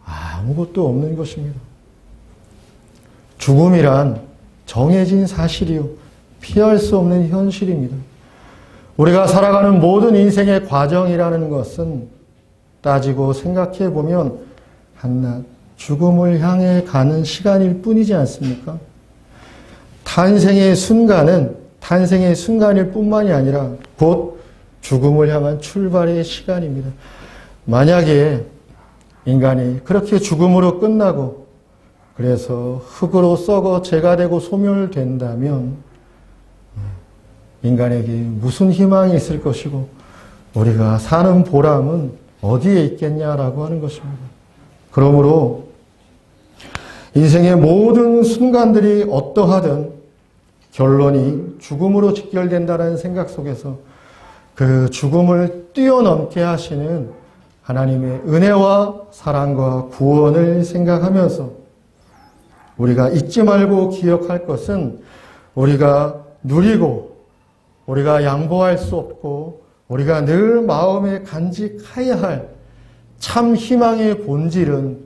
아무것도 없는 것입니다. 죽음이란 정해진 사실이요. 피할 수 없는 현실입니다. 우리가 살아가는 모든 인생의 과정이라는 것은 따지고 생각해 보면 한낱 죽음을 향해 가는 시간일 뿐이지 않습니까? 탄생의 순간일 뿐만이 아니라 곧 죽음을 향한 출발의 시간입니다. 만약에 인간이 그렇게 죽음으로 끝나고 그래서 흙으로 썩어 재가 되고 소멸된다면 인간에게 무슨 희망이 있을 것이고 우리가 사는 보람은 어디에 있겠냐라고 하는 것입니다. 그러므로 인생의 모든 순간들이 어떠하든 결론이 죽음으로 직결된다는 생각 속에서 그 죽음을 뛰어넘게 하시는 하나님의 은혜와 사랑과 구원을 생각하면서 우리가 잊지 말고 기억할 것은 우리가 누리고 우리가 양보할 수 없고 우리가 늘 마음에 간직해야 할 참 희망의 본질은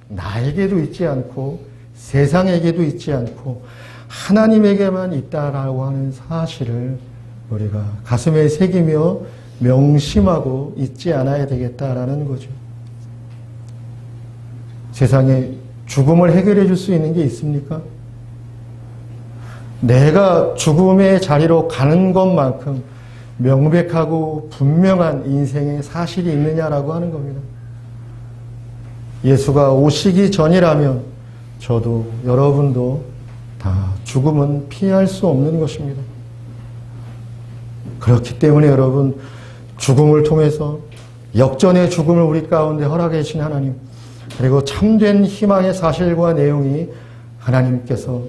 나에게도 있지 않고 세상에게도 있지 않고 하나님에게만 있다라고 하는 사실을 우리가 가슴에 새기며 명심하고 잊지 않아야 되겠다라는 거죠. 세상에 죽음을 해결해 줄 수 있는 게 있습니까? 내가 죽음의 자리로 가는 것만큼 명백하고 분명한 인생의 사실이 있느냐라고 하는 겁니다. 예수가 오시기 전이라면 저도 여러분도 다 죽음은 피할 수 없는 것입니다. 그렇기 때문에 여러분 죽음을 통해서 역전의 죽음을 우리 가운데 허락해 주신 하나님 그리고 참된 희망의 사실과 내용이 하나님께서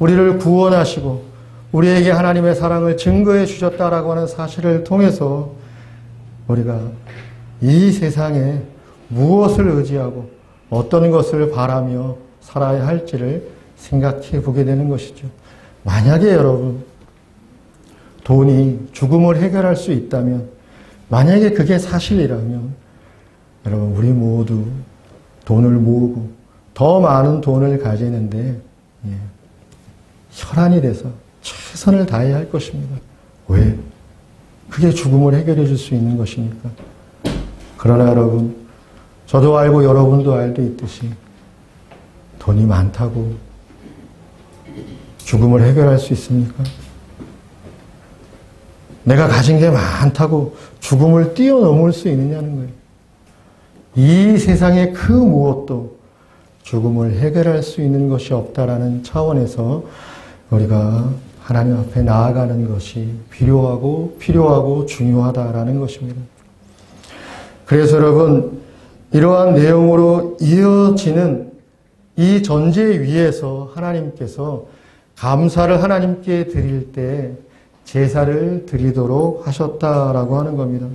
우리를 구원하시고 우리에게 하나님의 사랑을 증거해 주셨다라고 하는 사실을 통해서 우리가 이 세상에 무엇을 의지하고 어떤 것을 바라며 살아야 할지를 생각해 보게 되는 것이죠. 만약에 여러분 돈이 죽음을 해결할 수 있다면 만약에 그게 사실이라면 여러분 우리 모두 돈을 모으고 더 많은 돈을 가지는데 혈안이 돼서 최선을 다해야 할 것입니다. 왜? 그게 죽음을 해결해 줄 수 있는 것이니까. 그러나 여러분 저도 알고 여러분도 알고 있듯이 돈이 많다고 죽음을 해결할 수 있습니까? 내가 가진 게 많다고 죽음을 뛰어넘을 수 있느냐는 거예요. 이 세상의 그 무엇도 죽음을 해결할 수 있는 것이 없다라는 차원에서 우리가 하나님 앞에 나아가는 것이 필요하고 중요하다라는 것입니다. 그래서 여러분 이러한 내용으로 이어지는 이 전제 위에서 하나님께서 감사를 하나님께 드릴 때 제사를 드리도록 하셨다라고 하는 겁니다.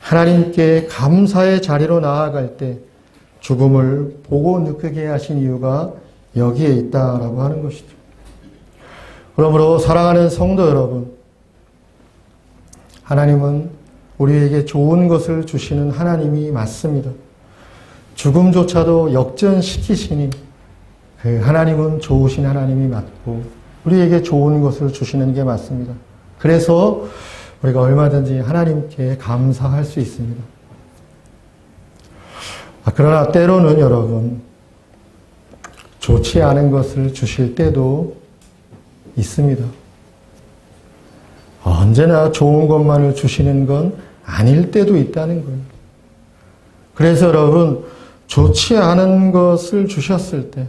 하나님께 감사의 자리로 나아갈 때 죽음을 보고 느끼게 하신 이유가 여기에 있다라고 하는 것이죠. 그러므로 사랑하는 성도 여러분, 하나님은 우리에게 좋은 것을 주시는 하나님이 맞습니다. 죽음조차도 역전시키시니 그 하나님은 좋으신 하나님이 맞고 우리에게 좋은 것을 주시는 게 맞습니다. 그래서 우리가 얼마든지 하나님께 감사할 수 있습니다. 그러나 때로는 여러분 좋지 않은 것을 주실 때도 있습니다. 언제나 좋은 것만을 주시는 건 아닐 때도 있다는 거예요. 그래서 여러분 좋지 않은 것을 주셨을 때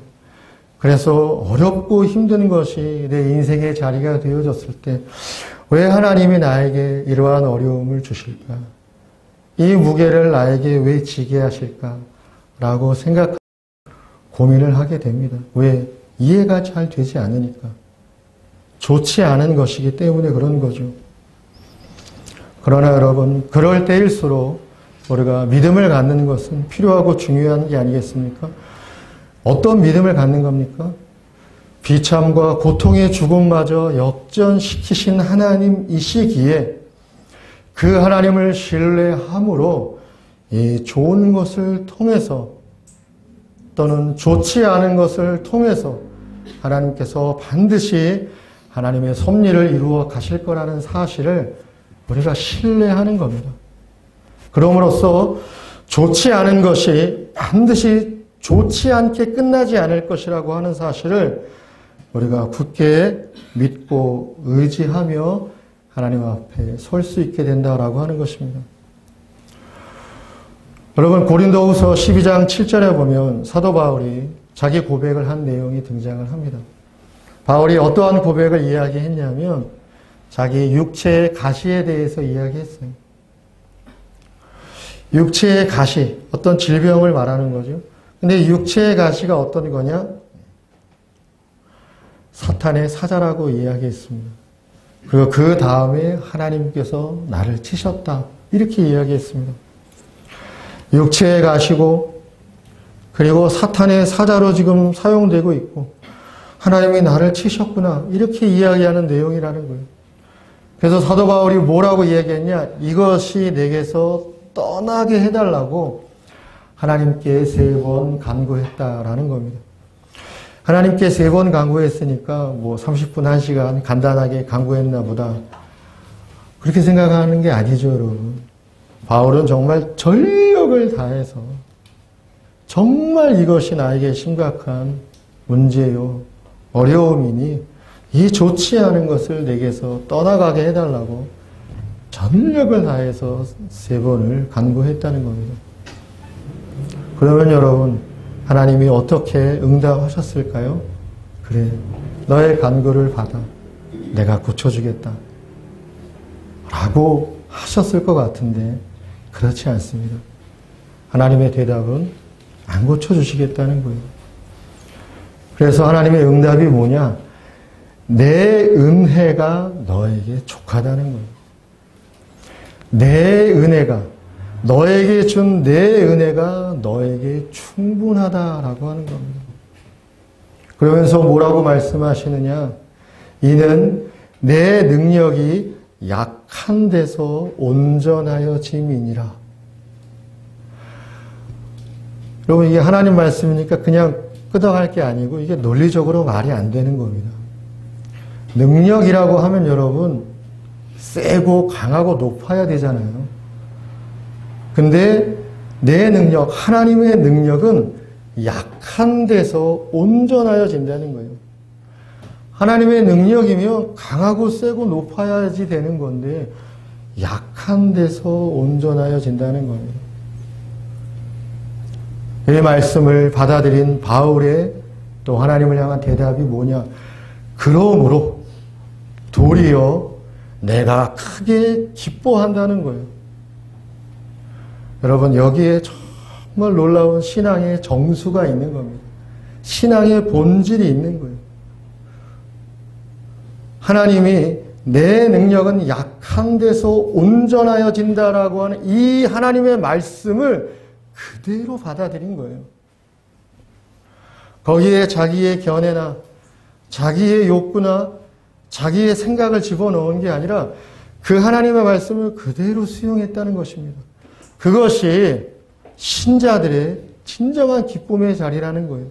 그래서 어렵고 힘든 것이 내 인생의 자리가 되어졌을 때 왜 하나님이 나에게 이러한 어려움을 주실까? 이 무게를 나에게 왜 지게 하실까라고 생각하고 고민을 하게 됩니다. 왜? 이해가 잘 되지 않으니까. 좋지 않은 것이기 때문에 그런 거죠. 그러나 여러분, 그럴 때일수록 우리가 믿음을 갖는 것은 필요하고 중요한 게 아니겠습니까? 어떤 믿음을 갖는 겁니까? 비참과 고통의 죽음마저 역전시키신 하나님이시기에 그 하나님을 신뢰함으로 이 좋은 것을 통해서 또는 좋지 않은 것을 통해서 하나님께서 반드시 하나님의 섭리를 이루어 가실 거라는 사실을 우리가 신뢰하는 겁니다. 그럼으로써 좋지 않은 것이 반드시 좋지 않게 끝나지 않을 것이라고 하는 사실을 우리가 굳게 믿고 의지하며 하나님 앞에 설 수 있게 된다라고 하는 것입니다. 여러분, 고린도후서 12장 7절에 보면 사도 바울이 자기 고백을 한 내용이 등장을 합니다. 바울이 어떠한 고백을 이야기했냐면 자기 육체의 가시에 대해서 이야기했어요. 육체의 가시, 어떤 질병을 말하는 거죠. 근데 육체의 가시가 어떤 거냐? 사탄의 사자라고 이야기했습니다. 그리고 그 다음에 하나님께서 나를 치셨다. 이렇게 이야기했습니다. 육체의 가시고 그리고 사탄의 사자로 지금 사용되고 있고 하나님이 나를 치셨구나. 이렇게 이야기하는 내용이라는 거예요. 그래서 사도 바울이 뭐라고 이야기했냐? 이것이 내게서 떠나게 해달라고 하나님께 3번 간구했다라는 겁니다. 하나님께 3번 간구했으니까 뭐 30분, 1시간 간단하게 간구했나 보다. 그렇게 생각하는 게 아니죠, 여러분. 바울은 정말 전력을 다해서 정말 이것이 나에게 심각한 문제요, 어려움이니 이 좋지 않은 것을 내게서 떠나가게 해달라고 전력을 다해서 3번을 간구했다는 겁니다. 그러면 여러분, 하나님이 어떻게 응답하셨을까요? 그래, 너의 간구를 받아 내가 고쳐주겠다 라고 하셨을 것 같은데 그렇지 않습니다. 하나님의 대답은 안 고쳐주시겠다는 거예요. 그래서 하나님의 응답이 뭐냐? 내 은혜가 너에게 족하다는 거예요. 내 은혜가, 너에게 준 내 은혜가 너에게 충분하다라고 하는 겁니다. 그러면서 뭐라고 말씀하시느냐? 이는 내 능력이 약한 데서 온전하여 짐이니라. 여러분, 이게 하나님 말씀이니까 그냥 끄덕할 게 아니고 이게 논리적으로 말이 안 되는 겁니다. 능력이라고 하면 여러분, 세고 강하고 높아야 되잖아요. 근데 내 능력, 하나님의 능력은 약한 데서 온전하여진다는 거예요. 하나님의 능력이면 강하고 세고 높아야지 되는 건데 약한 데서 온전하여진다는 겁니다. 이 말씀을 받아들인 바울의 또 하나님을 향한 대답이 뭐냐? 그러므로 도리어 내가 크게 기뻐한다는 거예요. 여러분, 여기에 정말 놀라운 신앙의 정수가 있는 겁니다. 신앙의 본질이 있는 거예요. 하나님이 내 능력은 약한 데서 온전하여진다라고 하는 이 하나님의 말씀을 그대로 받아들인 거예요. 거기에 자기의 견해나 자기의 욕구나 자기의 생각을 집어넣은 게 아니라 그 하나님의 말씀을 그대로 수용했다는 것입니다. 그것이 신자들의 진정한 기쁨의 자리라는 거예요.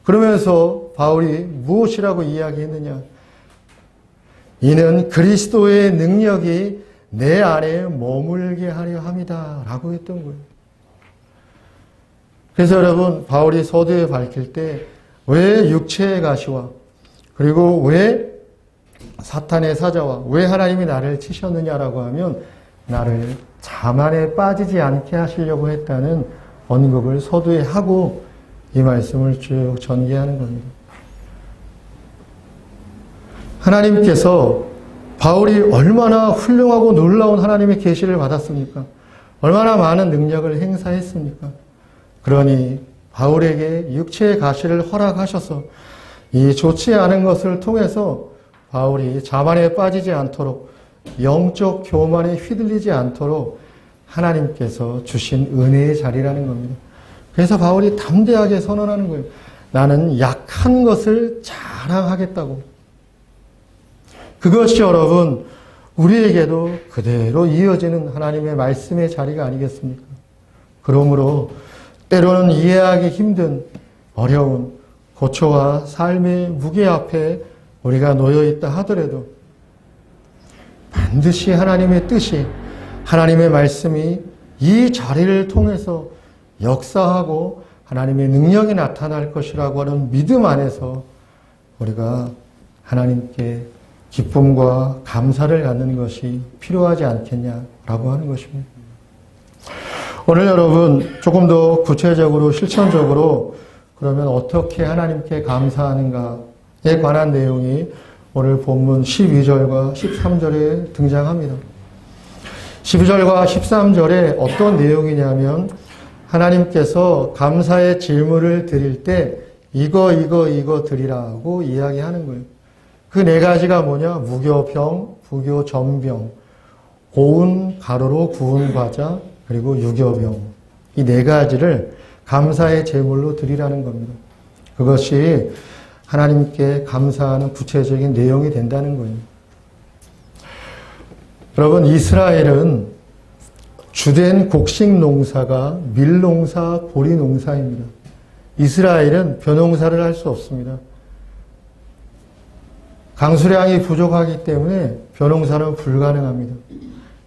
그러면서 바울이 무엇이라고 이야기했느냐? 이는 그리스도의 능력이 내 안에 머물게 하려 함이다 라고 했던 거예요. 그래서 여러분, 바울이 서두에 밝힐 때 왜 육체의 가시와 그리고 왜 사탄의 사자와 왜 하나님이 나를 치셨느냐라고 하면 나를 자만에 빠지지 않게 하시려고 했다는 언급을 서두에 하고 이 말씀을 쭉 전개하는 겁니다. 하나님께서 바울이 얼마나 훌륭하고 놀라운 하나님의 계시를 받았습니까? 얼마나 많은 능력을 행사했습니까? 그러니 바울에게 육체의 가시를 허락하셔서 이 좋지 않은 것을 통해서 바울이 자만에 빠지지 않도록 영적 교만에 휘둘리지 않도록 하나님께서 주신 은혜의 자리라는 겁니다. 그래서 바울이 담대하게 선언하는 거예요. 나는 약한 것을 자랑하겠다고. 그것이 여러분 우리에게도 그대로 이어지는 하나님의 말씀의 자리가 아니겠습니까? 그러므로 때로는 이해하기 힘든 어려운 고초와 삶의 무게 앞에 우리가 놓여있다 하더라도 반드시 하나님의 뜻이, 하나님의 말씀이 이 자리를 통해서 역사하고 하나님의 능력이 나타날 것이라고 하는 믿음 안에서 우리가 하나님께 기쁨과 감사를 갖는 것이 필요하지 않겠냐라고 하는 것입니다. 오늘 여러분 조금 더 구체적으로 실천적으로 그러면 어떻게 하나님께 감사하는가에 관한 내용이 오늘 본문 12절과 13절에 등장합니다. 12절과 13절에 어떤 내용이냐면 하나님께서 감사의 질문을 드릴 때 이거 드리라고 이야기하는 거예요. 그 네 가지가 뭐냐? 무교병, 부교전병, 고운 가루로 구운 과자, 그리고 유교병. 이 네 가지를 감사의 제물로 드리라는 겁니다. 그것이 하나님께 감사하는 구체적인 내용이 된다는 거예요. 여러분, 이스라엘은 주된 곡식 농사가 밀농사, 보리농사입니다. 이스라엘은 벼농사를 할 수 없습니다. 강수량이 부족하기 때문에 벼농사는 불가능합니다.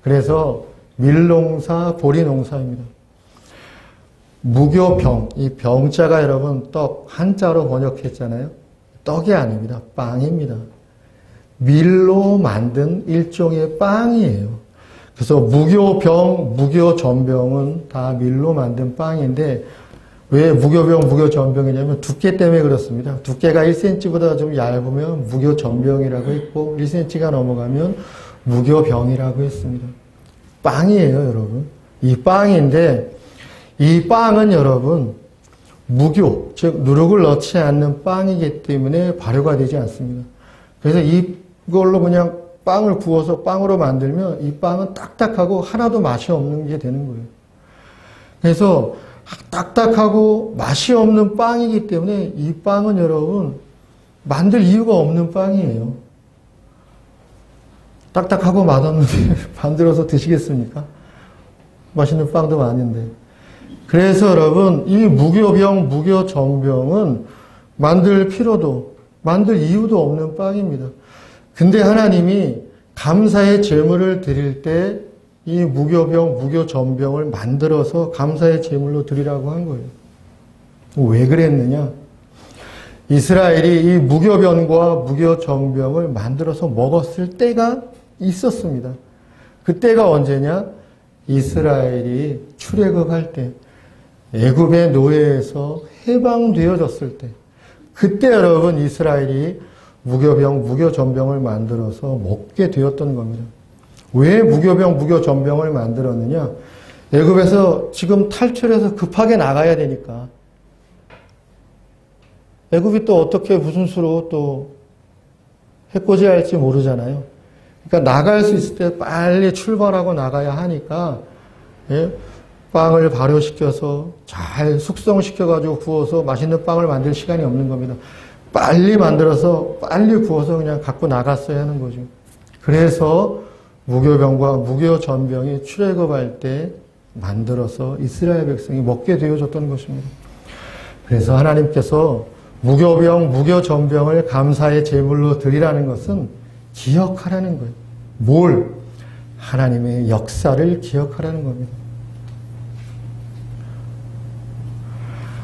그래서 밀농사, 보리농사입니다. 무교병, 이 병자가 여러분 떡 한자로 번역했잖아요. 떡이 아닙니다. 빵입니다. 밀로 만든 일종의 빵이에요. 그래서 무교병, 무교전병은 다 밀로 만든 빵인데 왜 무교병, 무교전병이냐면 두께 때문에 그렇습니다. 두께가 1cm보다 좀 얇으면 무교전병이라고 했고 1cm가 넘어가면 무교병이라고 했습니다. 빵이에요, 여러분. 이 빵인데 이 빵은 여러분 무교, 즉 누룩을 넣지 않는 빵이기 때문에 발효가 되지 않습니다. 그래서 이걸로 그냥 빵을 구워서 빵으로 만들면 이 빵은 딱딱하고 하나도 맛이 없는 게 되는 거예요. 그래서 딱딱하고 맛이 없는 빵이기 때문에 이 빵은 여러분 만들 이유가 없는 빵이에요. 딱딱하고 맛없는데 만들어서 드시겠습니까? 맛있는 빵도 많은데. 그래서 여러분 이 무교병, 무교전병은 만들 필요도, 만들 이유도 없는 빵입니다. 근데 하나님이 감사의 제물을 드릴 때 이 무교병, 무교전병을 만들어서 감사의 제물로 드리라고 한 거예요. 왜 그랬느냐? 이스라엘이 이 무교병과 무교전병을 만들어서 먹었을 때가 있었습니다. 그때가 언제냐? 이스라엘이 출애굽할 때, 애굽의 노예에서 해방되어졌을 때, 그때 여러분 이스라엘이 무교병, 무교전병을 만들어서 먹게 되었던 겁니다. 왜 무교병, 무교전병을 만들었느냐? 애굽에서 지금 탈출해서 급하게 나가야 되니까. 애굽이 또 어떻게 무슨 수로 또 해코지할지 모르잖아요. 그러니까 나갈 수 있을 때 빨리 출발하고 나가야 하니까 빵을 발효시켜서 잘 숙성시켜가지고 구워서 맛있는 빵을 만들 시간이 없는 겁니다. 빨리 만들어서 빨리 구워서 그냥 갖고 나갔어야 하는 거죠. 그래서 무교병과 무교전병이 출애굽할 때 만들어서 이스라엘 백성이 먹게 되어졌던 것입니다. 그래서 하나님께서 무교병, 무교전병을 감사의 제물로 드리라는 것은 기억하라는 거예요. 뭘? 하나님의 역사를 기억하라는 겁니다.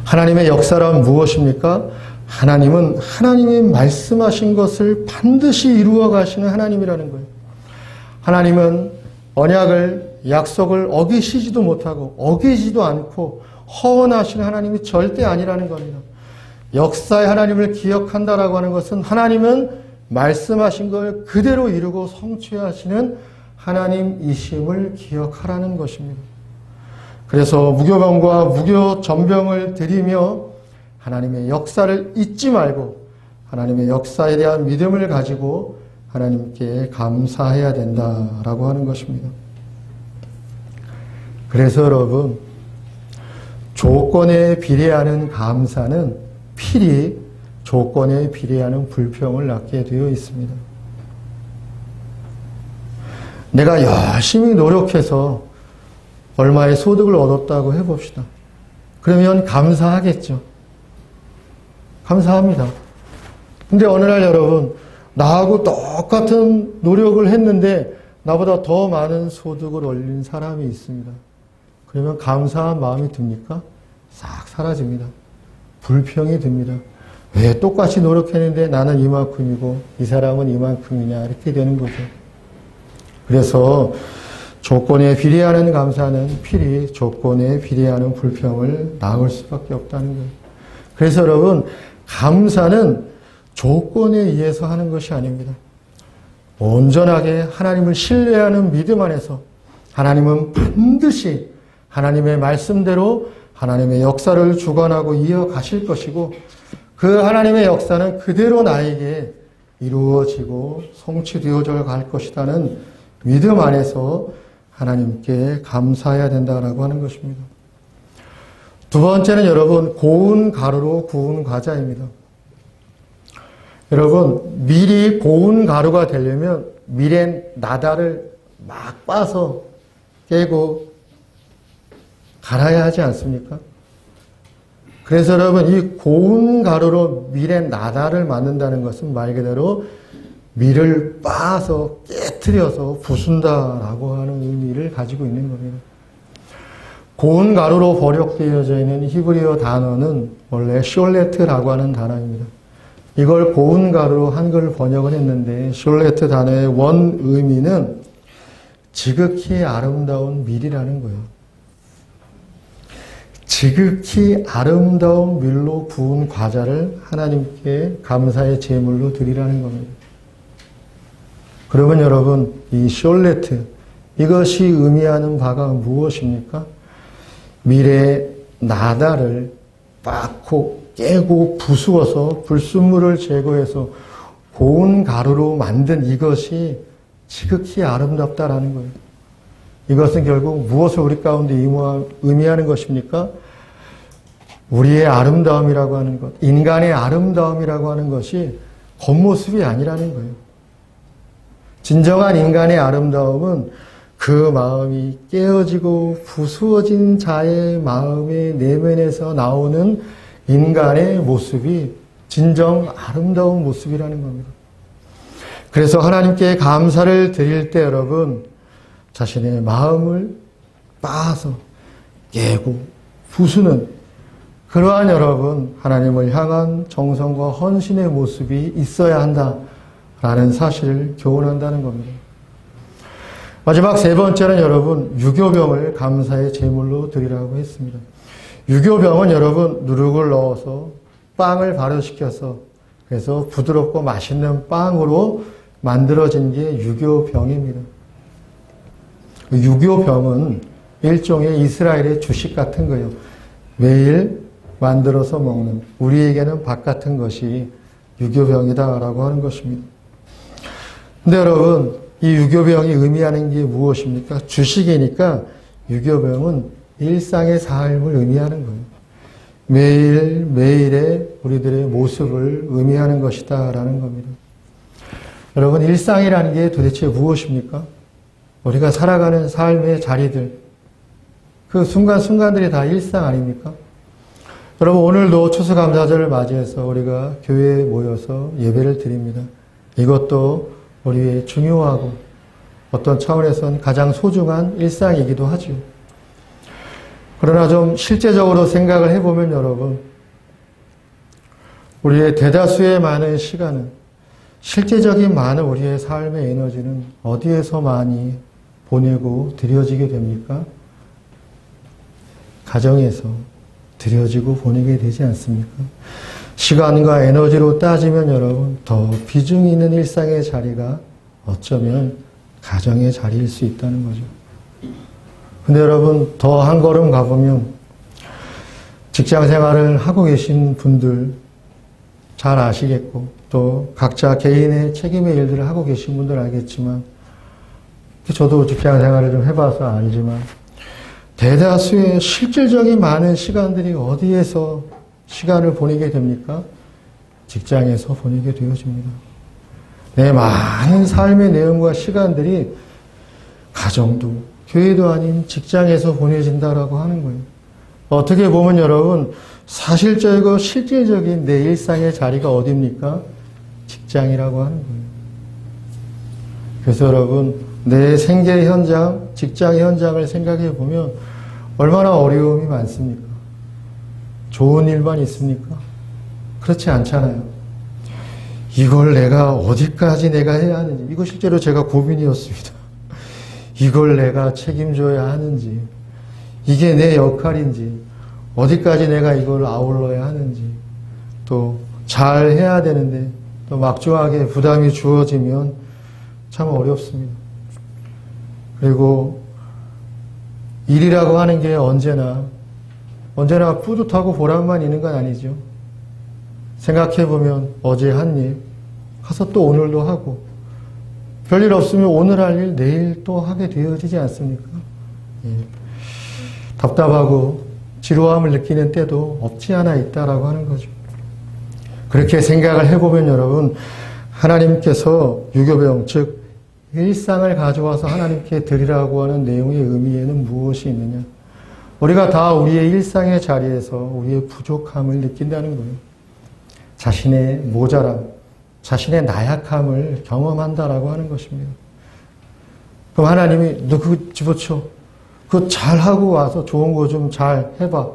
하나님의 역사란 무엇입니까? 하나님은 하나님의 말씀하신 것을 반드시 이루어 가시는 하나님이라는 거예요. 하나님은 언약을, 약속을 어기시지도 못하고 어기지도 않고 허언하시는 하나님이 절대 아니라는 겁니다. 역사의 하나님을 기억한다라고 하는 것은 하나님은 말씀하신 걸 그대로 이루고 성취하시는 하나님이심을 기억하라는 것입니다. 그래서 무교병과 무교전병을 드리며 하나님의 역사를 잊지 말고 하나님의 역사에 대한 믿음을 가지고 하나님께 감사해야 된다라고 하는 것입니다. 그래서 여러분, 조건에 비례하는 감사는 필히 조건에 비례하는 불평을 낳게 되어 있습니다. 내가 열심히 노력해서 얼마의 소득을 얻었다고 해봅시다. 그러면 감사하겠죠. 감사합니다. 근데 어느 날 여러분, 나하고 똑같은 노력을 했는데 나보다 더 많은 소득을 올린 사람이 있습니다. 그러면 감사한 마음이 듭니까? 싹 사라집니다. 불평이 듭니다. 왜 똑같이 노력했는데 나는 이만큼이고 이 사람은 이만큼이냐, 이렇게 되는 거죠. 그래서 조건에 비례하는 감사는 필히 조건에 비례하는 불평을 낳을 수밖에 없다는 거예요. 그래서 여러분, 감사는 조건에 의해서 하는 것이 아닙니다. 온전하게 하나님을 신뢰하는 믿음 안에서 하나님은 반드시 하나님의 말씀대로 하나님의 역사를 주관하고 이어가실 것이고, 그 하나님의 역사는 그대로 나에게 이루어지고 성취되어져 갈 것이라는 믿음 안에서 하나님께 감사해야 된다라고 하는 것입니다. 두 번째는 여러분, 고운 가루로 구운 과자입니다. 여러분, 밀이 고운 가루가 되려면 밀의 나다를 막 빻아서 깨고 갈아야 하지 않습니까? 그래서 여러분, 이 고운 가루로 밀의 나다를 만든다는 것은 말 그대로 밀을 빻아서 깨트려서 부순다라고 하는 의미를 가지고 있는 겁니다. 고운 가루로 번역되어져 있는 히브리어 단어는 원래 숄레트라고 하는 단어입니다. 이걸 고운 가루로 한글 번역을 했는데, 숄레트 단어의 원 의미는 지극히 아름다운 밀이라는 거예요. 지극히 아름다운 밀로 구운 과자를 하나님께 감사의 제물로 드리라는 겁니다. 그러면 여러분, 이 숄레트, 이것이 의미하는 바가 무엇입니까? 밀의 나다를 빻고 깨고 부수어서 불순물을 제거해서 고운 가루로 만든 이것이 지극히 아름답다라는 거예요. 이것은 결국 무엇을 우리 가운데 의미하는 것입니까? 우리의 아름다움이라고 하는 것, 인간의 아름다움이라고 하는 것이 겉모습이 아니라는 거예요. 진정한 인간의 아름다움은 그 마음이 깨어지고 부수어진 자의 마음의 내면에서 나오는 인간의 모습이 진정 아름다운 모습이라는 겁니다. 그래서 하나님께 감사를 드릴 때 여러분, 자신의 마음을 빻아서 깨고 부수는 그러한 여러분, 하나님을 향한 정성과 헌신의 모습이 있어야 한다라는 사실을 교훈한다는 겁니다. 마지막 세 번째는 여러분, 유교병을 감사의 제물로 드리라고 했습니다. 유교병은 여러분, 누룩을 넣어서 빵을 발효시켜서 그래서 부드럽고 맛있는 빵으로 만들어진 게 유교병입니다. 유교병은 일종의 이스라엘의 주식 같은 거예요. 매일 만들어서 먹는, 우리에게는 밥 같은 것이 유교병이다라고 하는 것입니다. 근데 여러분, 이 유교병이 의미하는 게 무엇입니까? 주식이니까 유교병은 일상의 삶을 의미하는 거예요. 매일매일의 우리들의 모습을 의미하는 것이다라는 겁니다. 여러분, 일상이라는 게 도대체 무엇입니까? 우리가 살아가는 삶의 자리들, 그 순간순간들이 다 일상 아닙니까? 여러분, 오늘도 추수감사절을 맞이해서 우리가 교회에 모여서 예배를 드립니다. 이것도 우리의 중요하고 어떤 차원에서는 가장 소중한 일상이기도 하죠. 그러나 좀 실제적으로 생각을 해보면 여러분, 우리의 대다수의 많은 시간은, 실제적인 많은 우리의 삶의 에너지는 어디에서 많이 보내고 들여지게 됩니까? 가정에서 들여지고 보내게 되지 않습니까? 시간과 에너지로 따지면 여러분, 더 비중 있는 일상의 자리가 어쩌면 가정의 자리일 수 있다는 거죠. 근데 여러분, 더 한 걸음 가보면 직장 생활을 하고 계신 분들 잘 아시겠고, 또 각자 개인의 책임의 일들을 하고 계신 분들 알겠지만, 저도 직장 생활을 좀 해봐서 알지만, 대다수의 실질적인 많은 시간들이 어디에서 시간을 보내게 됩니까? 직장에서 보내게 되어집니다. 내 많은 삶의 내용과 시간들이 가정도, 교회도 아닌 직장에서 보내진다라고 하는 거예요. 어떻게 보면 여러분, 사실적이고 실질적인 내 일상의 자리가 어디입니까? 직장이라고 하는 거예요. 그래서 여러분, 내 생계 현장, 직장 현장을 생각해 보면 얼마나 어려움이 많습니까? 좋은 일만 있습니까? 그렇지 않잖아요. 이걸 내가 어디까지 내가 해야 하는지, 이거 실제로 제가 고민이었습니다. 이걸 내가 책임져야 하는지, 이게 내 역할인지, 어디까지 내가 이걸 아울러야 하는지, 또 잘 해야 되는데 또 막중하게 부담이 주어지면 참 어렵습니다. 그리고 일이라고 하는 게 언제나 뿌듯하고 보람만 있는 건 아니죠. 생각해보면 어제 한 일, 가서 또 오늘도 하고, 별일 없으면 오늘 할 일 내일 또 하게 되어지지 않습니까? 예. 답답하고 지루함을 느끼는 때도 없지 않아 있다라고 하는 거죠. 그렇게 생각을 해보면 여러분, 하나님께서 유교병, 즉 일상을 가져와서 하나님께 드리라고 하는 내용의 의미에는 무엇이 있느냐? 우리가 다 우리의 일상의 자리에서 우리의 부족함을 느낀다는 거예요. 자신의 모자람, 자신의 나약함을 경험한다라고 하는 것입니다. 그럼 하나님이 너 그거 집어쳐, 그거 잘하고 와서 좋은 거 좀 잘 해봐,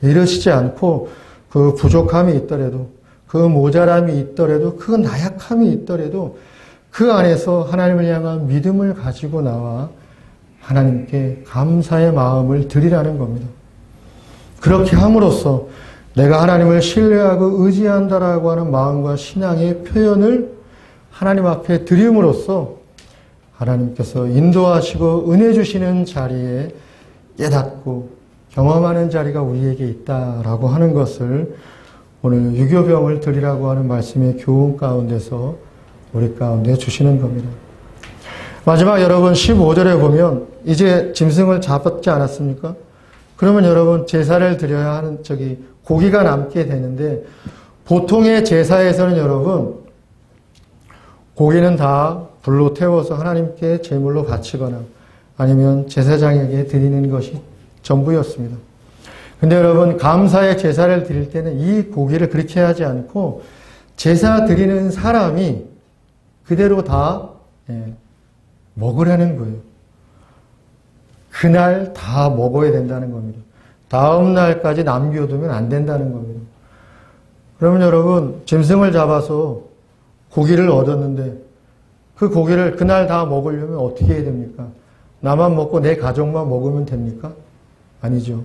이러시지 않고, 그 부족함이 있더라도, 그 모자람이 있더라도, 그 나약함이 있더라도 그 안에서 하나님을 향한 믿음을 가지고 나와 하나님께 감사의 마음을 드리라는 겁니다. 그렇게 함으로써 내가 하나님을 신뢰하고 의지한다라고 하는 마음과 신앙의 표현을 하나님 앞에 드림으로써 하나님께서 인도하시고 은혜 주시는 자리에 깨닫고 경험하는 자리가 우리에게 있다라고 하는 것을 오늘 유교병을 드리라고 하는 말씀의 교훈 가운데서 우리 가운데 주시는 겁니다. 마지막 여러분 15절에 보면 이제 짐승을 잡았지 않았습니까? 그러면 여러분 제사를 드려야 하는 고기가 남게 되는데, 보통의 제사에서는 여러분 고기는 다 불로 태워서 하나님께 제물로 바치거나 아니면 제사장에게 드리는 것이 전부였습니다. 근데 여러분 감사의 제사를 드릴 때는 이 고기를 그렇게 하지 않고 제사 드리는 사람이 그대로 다 먹으라는 거예요. 그날 다 먹어야 된다는 겁니다. 다음 날까지 남겨두면 안 된다는 겁니다. 그러면 여러분 짐승을 잡아서 고기를 얻었는데 그 고기를 그날 다 먹으려면 어떻게 해야 됩니까? 나만 먹고 내 가족만 먹으면 됩니까? 아니죠.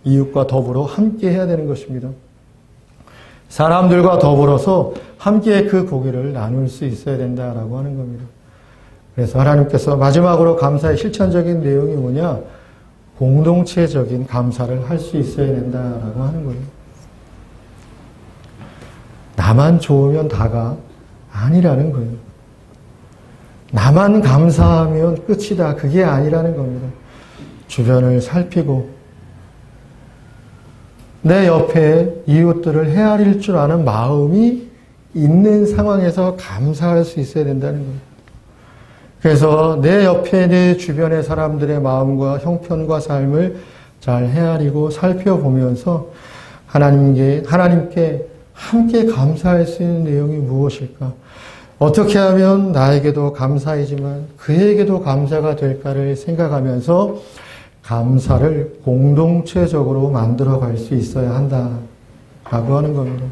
이웃과 더불어 함께 해야 되는 것입니다. 사람들과 더불어서 함께 그 고기를 나눌 수 있어야 된다라고 하는 겁니다. 그래서 하나님께서 마지막으로 감사의 실천적인 내용이 뭐냐? 공동체적인 감사를 할 수 있어야 된다라고 하는 거예요. 나만 좋으면 다가 아니라는 거예요. 나만 감사하면 끝이다. 그게 아니라는 겁니다. 주변을 살피고 내 옆에 이웃들을 헤아릴 줄 아는 마음이 있는 상황에서 감사할 수 있어야 된다는 거예요. 그래서 내 옆에 내 주변의 사람들의 마음과 형편과 삶을 잘 헤아리고 살펴보면서 하나님께 함께 감사할 수 있는 내용이 무엇일까? 어떻게 하면 나에게도 감사이지만 그에게도 감사가 될까를 생각하면서 감사를 공동체적으로 만들어갈 수 있어야 한다라고 하는 겁니다.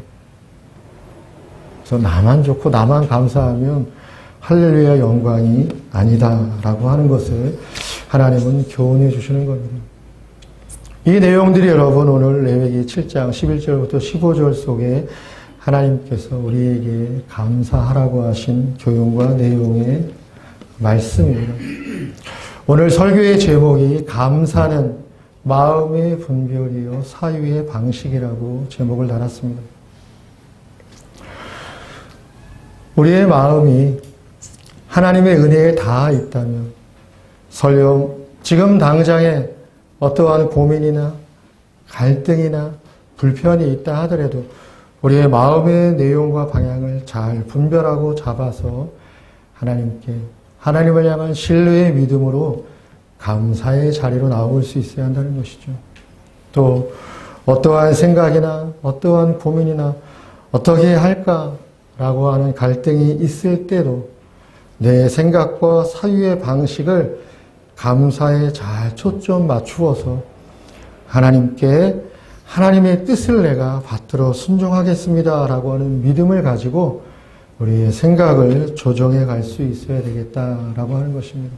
그래서 나만 좋고 나만 감사하면 할렐루야 영광이 아니다라고 하는 것을 하나님은 교훈해 주시는 겁니다. 이 내용들이 여러분 오늘 레위기 7장 11절부터 15절 속에 하나님께서 우리에게 감사하라고 하신 교훈과 내용의 말씀입니다. 오늘 설교의 제목이 감사는 마음의 분별이요 사유의 방식이라고 제목을 달았습니다. 우리의 마음이 하나님의 은혜에 닿아 있다면 설령 지금 당장에 어떠한 고민이나 갈등이나 불편이 있다 하더라도 우리의 마음의 내용과 방향을 잘 분별하고 잡아서 하나님을 향한 신뢰의 믿음으로 감사의 자리로 나올 수 있어야 한다는 것이죠. 또 어떠한 생각이나 어떠한 고민이나 어떻게 할까라고 하는 갈등이 있을 때도 내 생각과 사유의 방식을 감사에 잘 초점 맞추어서 하나님의 뜻을 내가 받들어 순종하겠습니다 라고 하는 믿음을 가지고 우리의 생각을 조정해 갈 수 있어야 되겠다라고 하는 것입니다.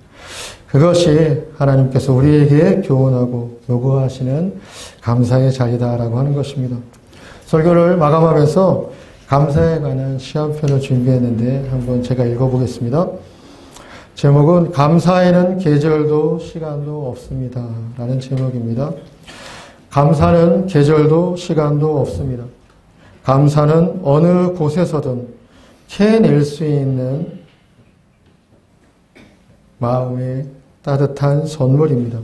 그것이 하나님께서 우리에게 교훈하고 요구하시는 감사의 자리다라고 하는 것입니다. 설교를 마감하면서 감사에 관한 시험편을 준비했는데 한번 제가 읽어보겠습니다. 제목은 감사에는 계절도 시간도 없습니다 라는 제목입니다. 감사는 계절도 시간도 없습니다. 감사는 어느 곳에서든 캐낼 수 있는 마음의 따뜻한 선물입니다.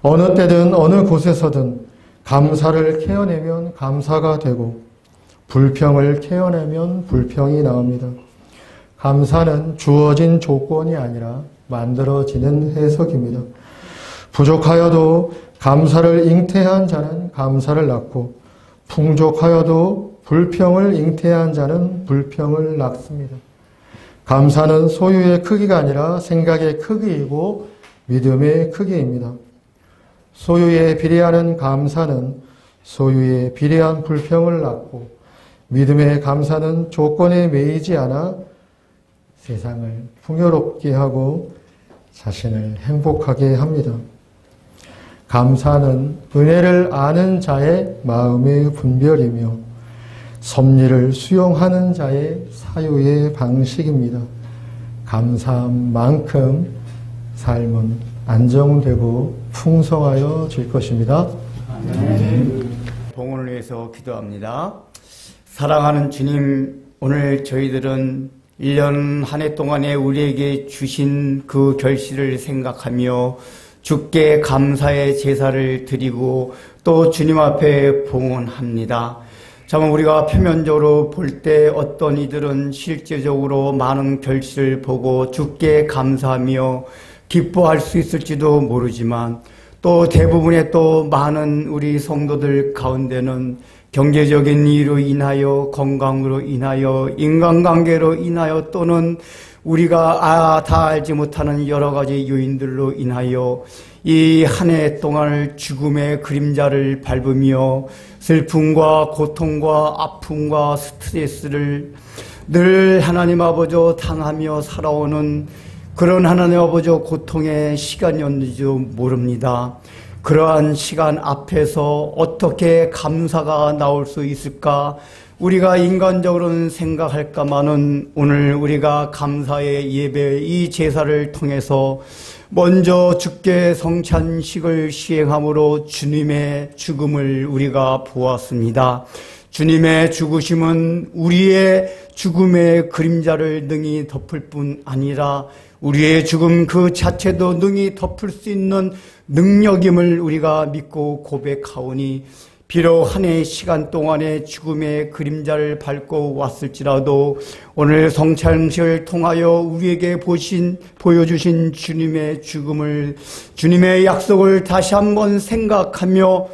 어느 때든 어느 곳에서든 감사를 캐어내면 감사가 되고 불평을 캐어내면 불평이 나옵니다. 감사는 주어진 조건이 아니라 만들어지는 해석입니다. 부족하여도 감사를 잉태한 자는 감사를 낳고 풍족하여도 불평을 잉태한 자는 불평을 낳습니다. 감사는 소유의 크기가 아니라 생각의 크기이고 믿음의 크기입니다. 소유에 비례하는 감사는 소유에 비례한 불평을 낳고 믿음의 감사는 조건에 매이지 않아 세상을 풍요롭게 하고 자신을 행복하게 합니다. 감사는 은혜를 아는 자의 마음의 분별이며 섭리를 수용하는 자의 사유의 방식입니다. 감사한 만큼 삶은 안정되고 풍성하여질 것입니다. 아멘. 봉헌을 위해서 기도합니다. 사랑하는 주님, 오늘 저희들은 1년 한 해 동안에 우리에게 주신 그 결실을 생각하며 주께 감사의 제사를 드리고 또 주님 앞에 봉헌합니다. 참 우리가 표면적으로 볼 때 어떤 이들은 실제적으로 많은 결실을 보고 주께 감사하며 기뻐할 수 있을지도 모르지만 또 대부분의 또 많은 우리 성도들 가운데는 경제적인 이유로 인하여 건강으로 인하여 인간관계로 인하여 또는 우리가 다 알지 못하는 여러 가지 요인들로 인하여 이 한 해 동안을 죽음의 그림자를 밟으며 슬픔과 고통과 아픔과 스트레스를 늘 하나님 아버지 당하며 살아오는 그런 하나님 아버지 고통의 시간이었는지도 모릅니다. 그러한 시간 앞에서 어떻게 감사가 나올 수 있을까? 우리가 인간적으로는 생각할까마는 오늘 우리가 감사의 예배 이 제사를 통해서 먼저 주께 성찬식을 시행함으로 주님의 죽음을 우리가 보았습니다. 주님의 죽으심은 우리의 죽음의 그림자를 능히 덮을 뿐 아니라 우리의 죽음 그 자체도 능히 덮을 수 있는 능력임을 우리가 믿고 고백하오니 비록 한 해의 시간 동안에 죽음의 그림자를 밟고 왔을지라도 오늘 성찬식을 통하여 우리에게 보여주신 주님의 죽음을, 주님의 약속을 다시 한번 생각하며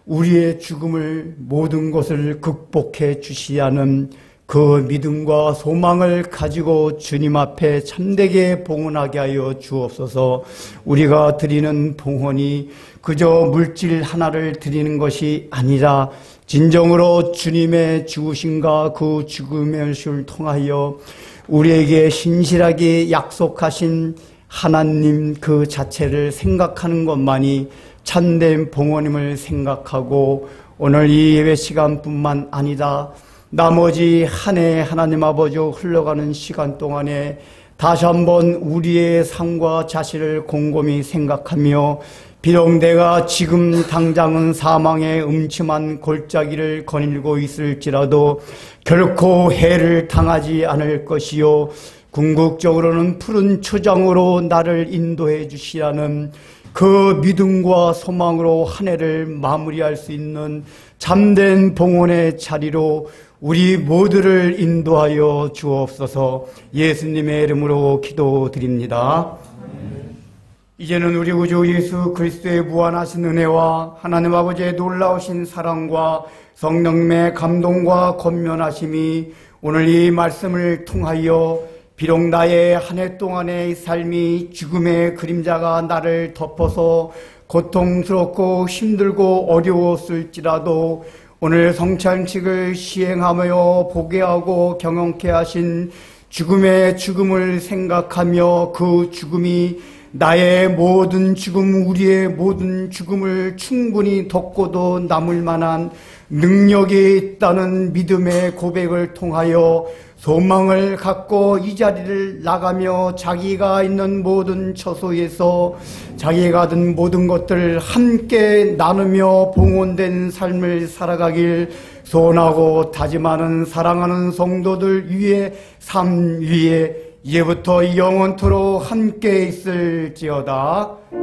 우리의 죽음을 모든 것을 극복해 주시야는 그 믿음과 소망을 가지고 주님 앞에 참되게 봉헌하게 하여 주옵소서. 우리가 드리는 봉헌이 그저 물질 하나를 드리는 것이 아니라 진정으로 주님의 죽으심과 그 죽음을 통하여 우리에게 신실하게 약속하신 하나님 그 자체를 생각하는 것만이 참된 봉헌임을 생각하고 오늘 이 예배 시간뿐만 아니라 나머지 한 해 하나님 아버지 흘러가는 시간 동안에 다시 한번 우리의 삶과 자신을 곰곰이 생각하며 비록 내가 지금 당장은 사망의 음침한 골짜기를 거닐고 있을지라도 결코 해를 당하지 않을 것이요 궁극적으로는 푸른 초장으로 나를 인도해 주시라는 그 믿음과 소망으로 한 해를 마무리할 수 있는 참된 봉헌의 자리로 우리 모두를 인도하여 주옵소서. 예수님의 이름으로 기도드립니다. 이제는 우리 구주 예수 그리스도의 무한하신 은혜와 하나님 아버지의 놀라우신 사랑과 성령님의 감동과 권면하심이 오늘 이 말씀을 통하여 비록 나의 한 해 동안의 삶이 죽음의 그림자가 나를 덮어서 고통스럽고 힘들고 어려웠을지라도 오늘 성찬식을 시행하며 보게 하고 경험케 하신 죽음의 죽음을 생각하며 그 죽음이 나의 모든 죽음, 우리의 모든 죽음을 충분히 덮고도 남을 만한 능력이 있다는 믿음의 고백을 통하여 소망을 갖고 이 자리를 나가며 자기가 있는 모든 처소에서 자기가 든 모든 것들을 함께 나누며 봉헌된 삶을 살아가길 소원하고 다짐하는 사랑하는 성도들 위에 삶 위에 이제부터 영원토록 함께 있을지어다.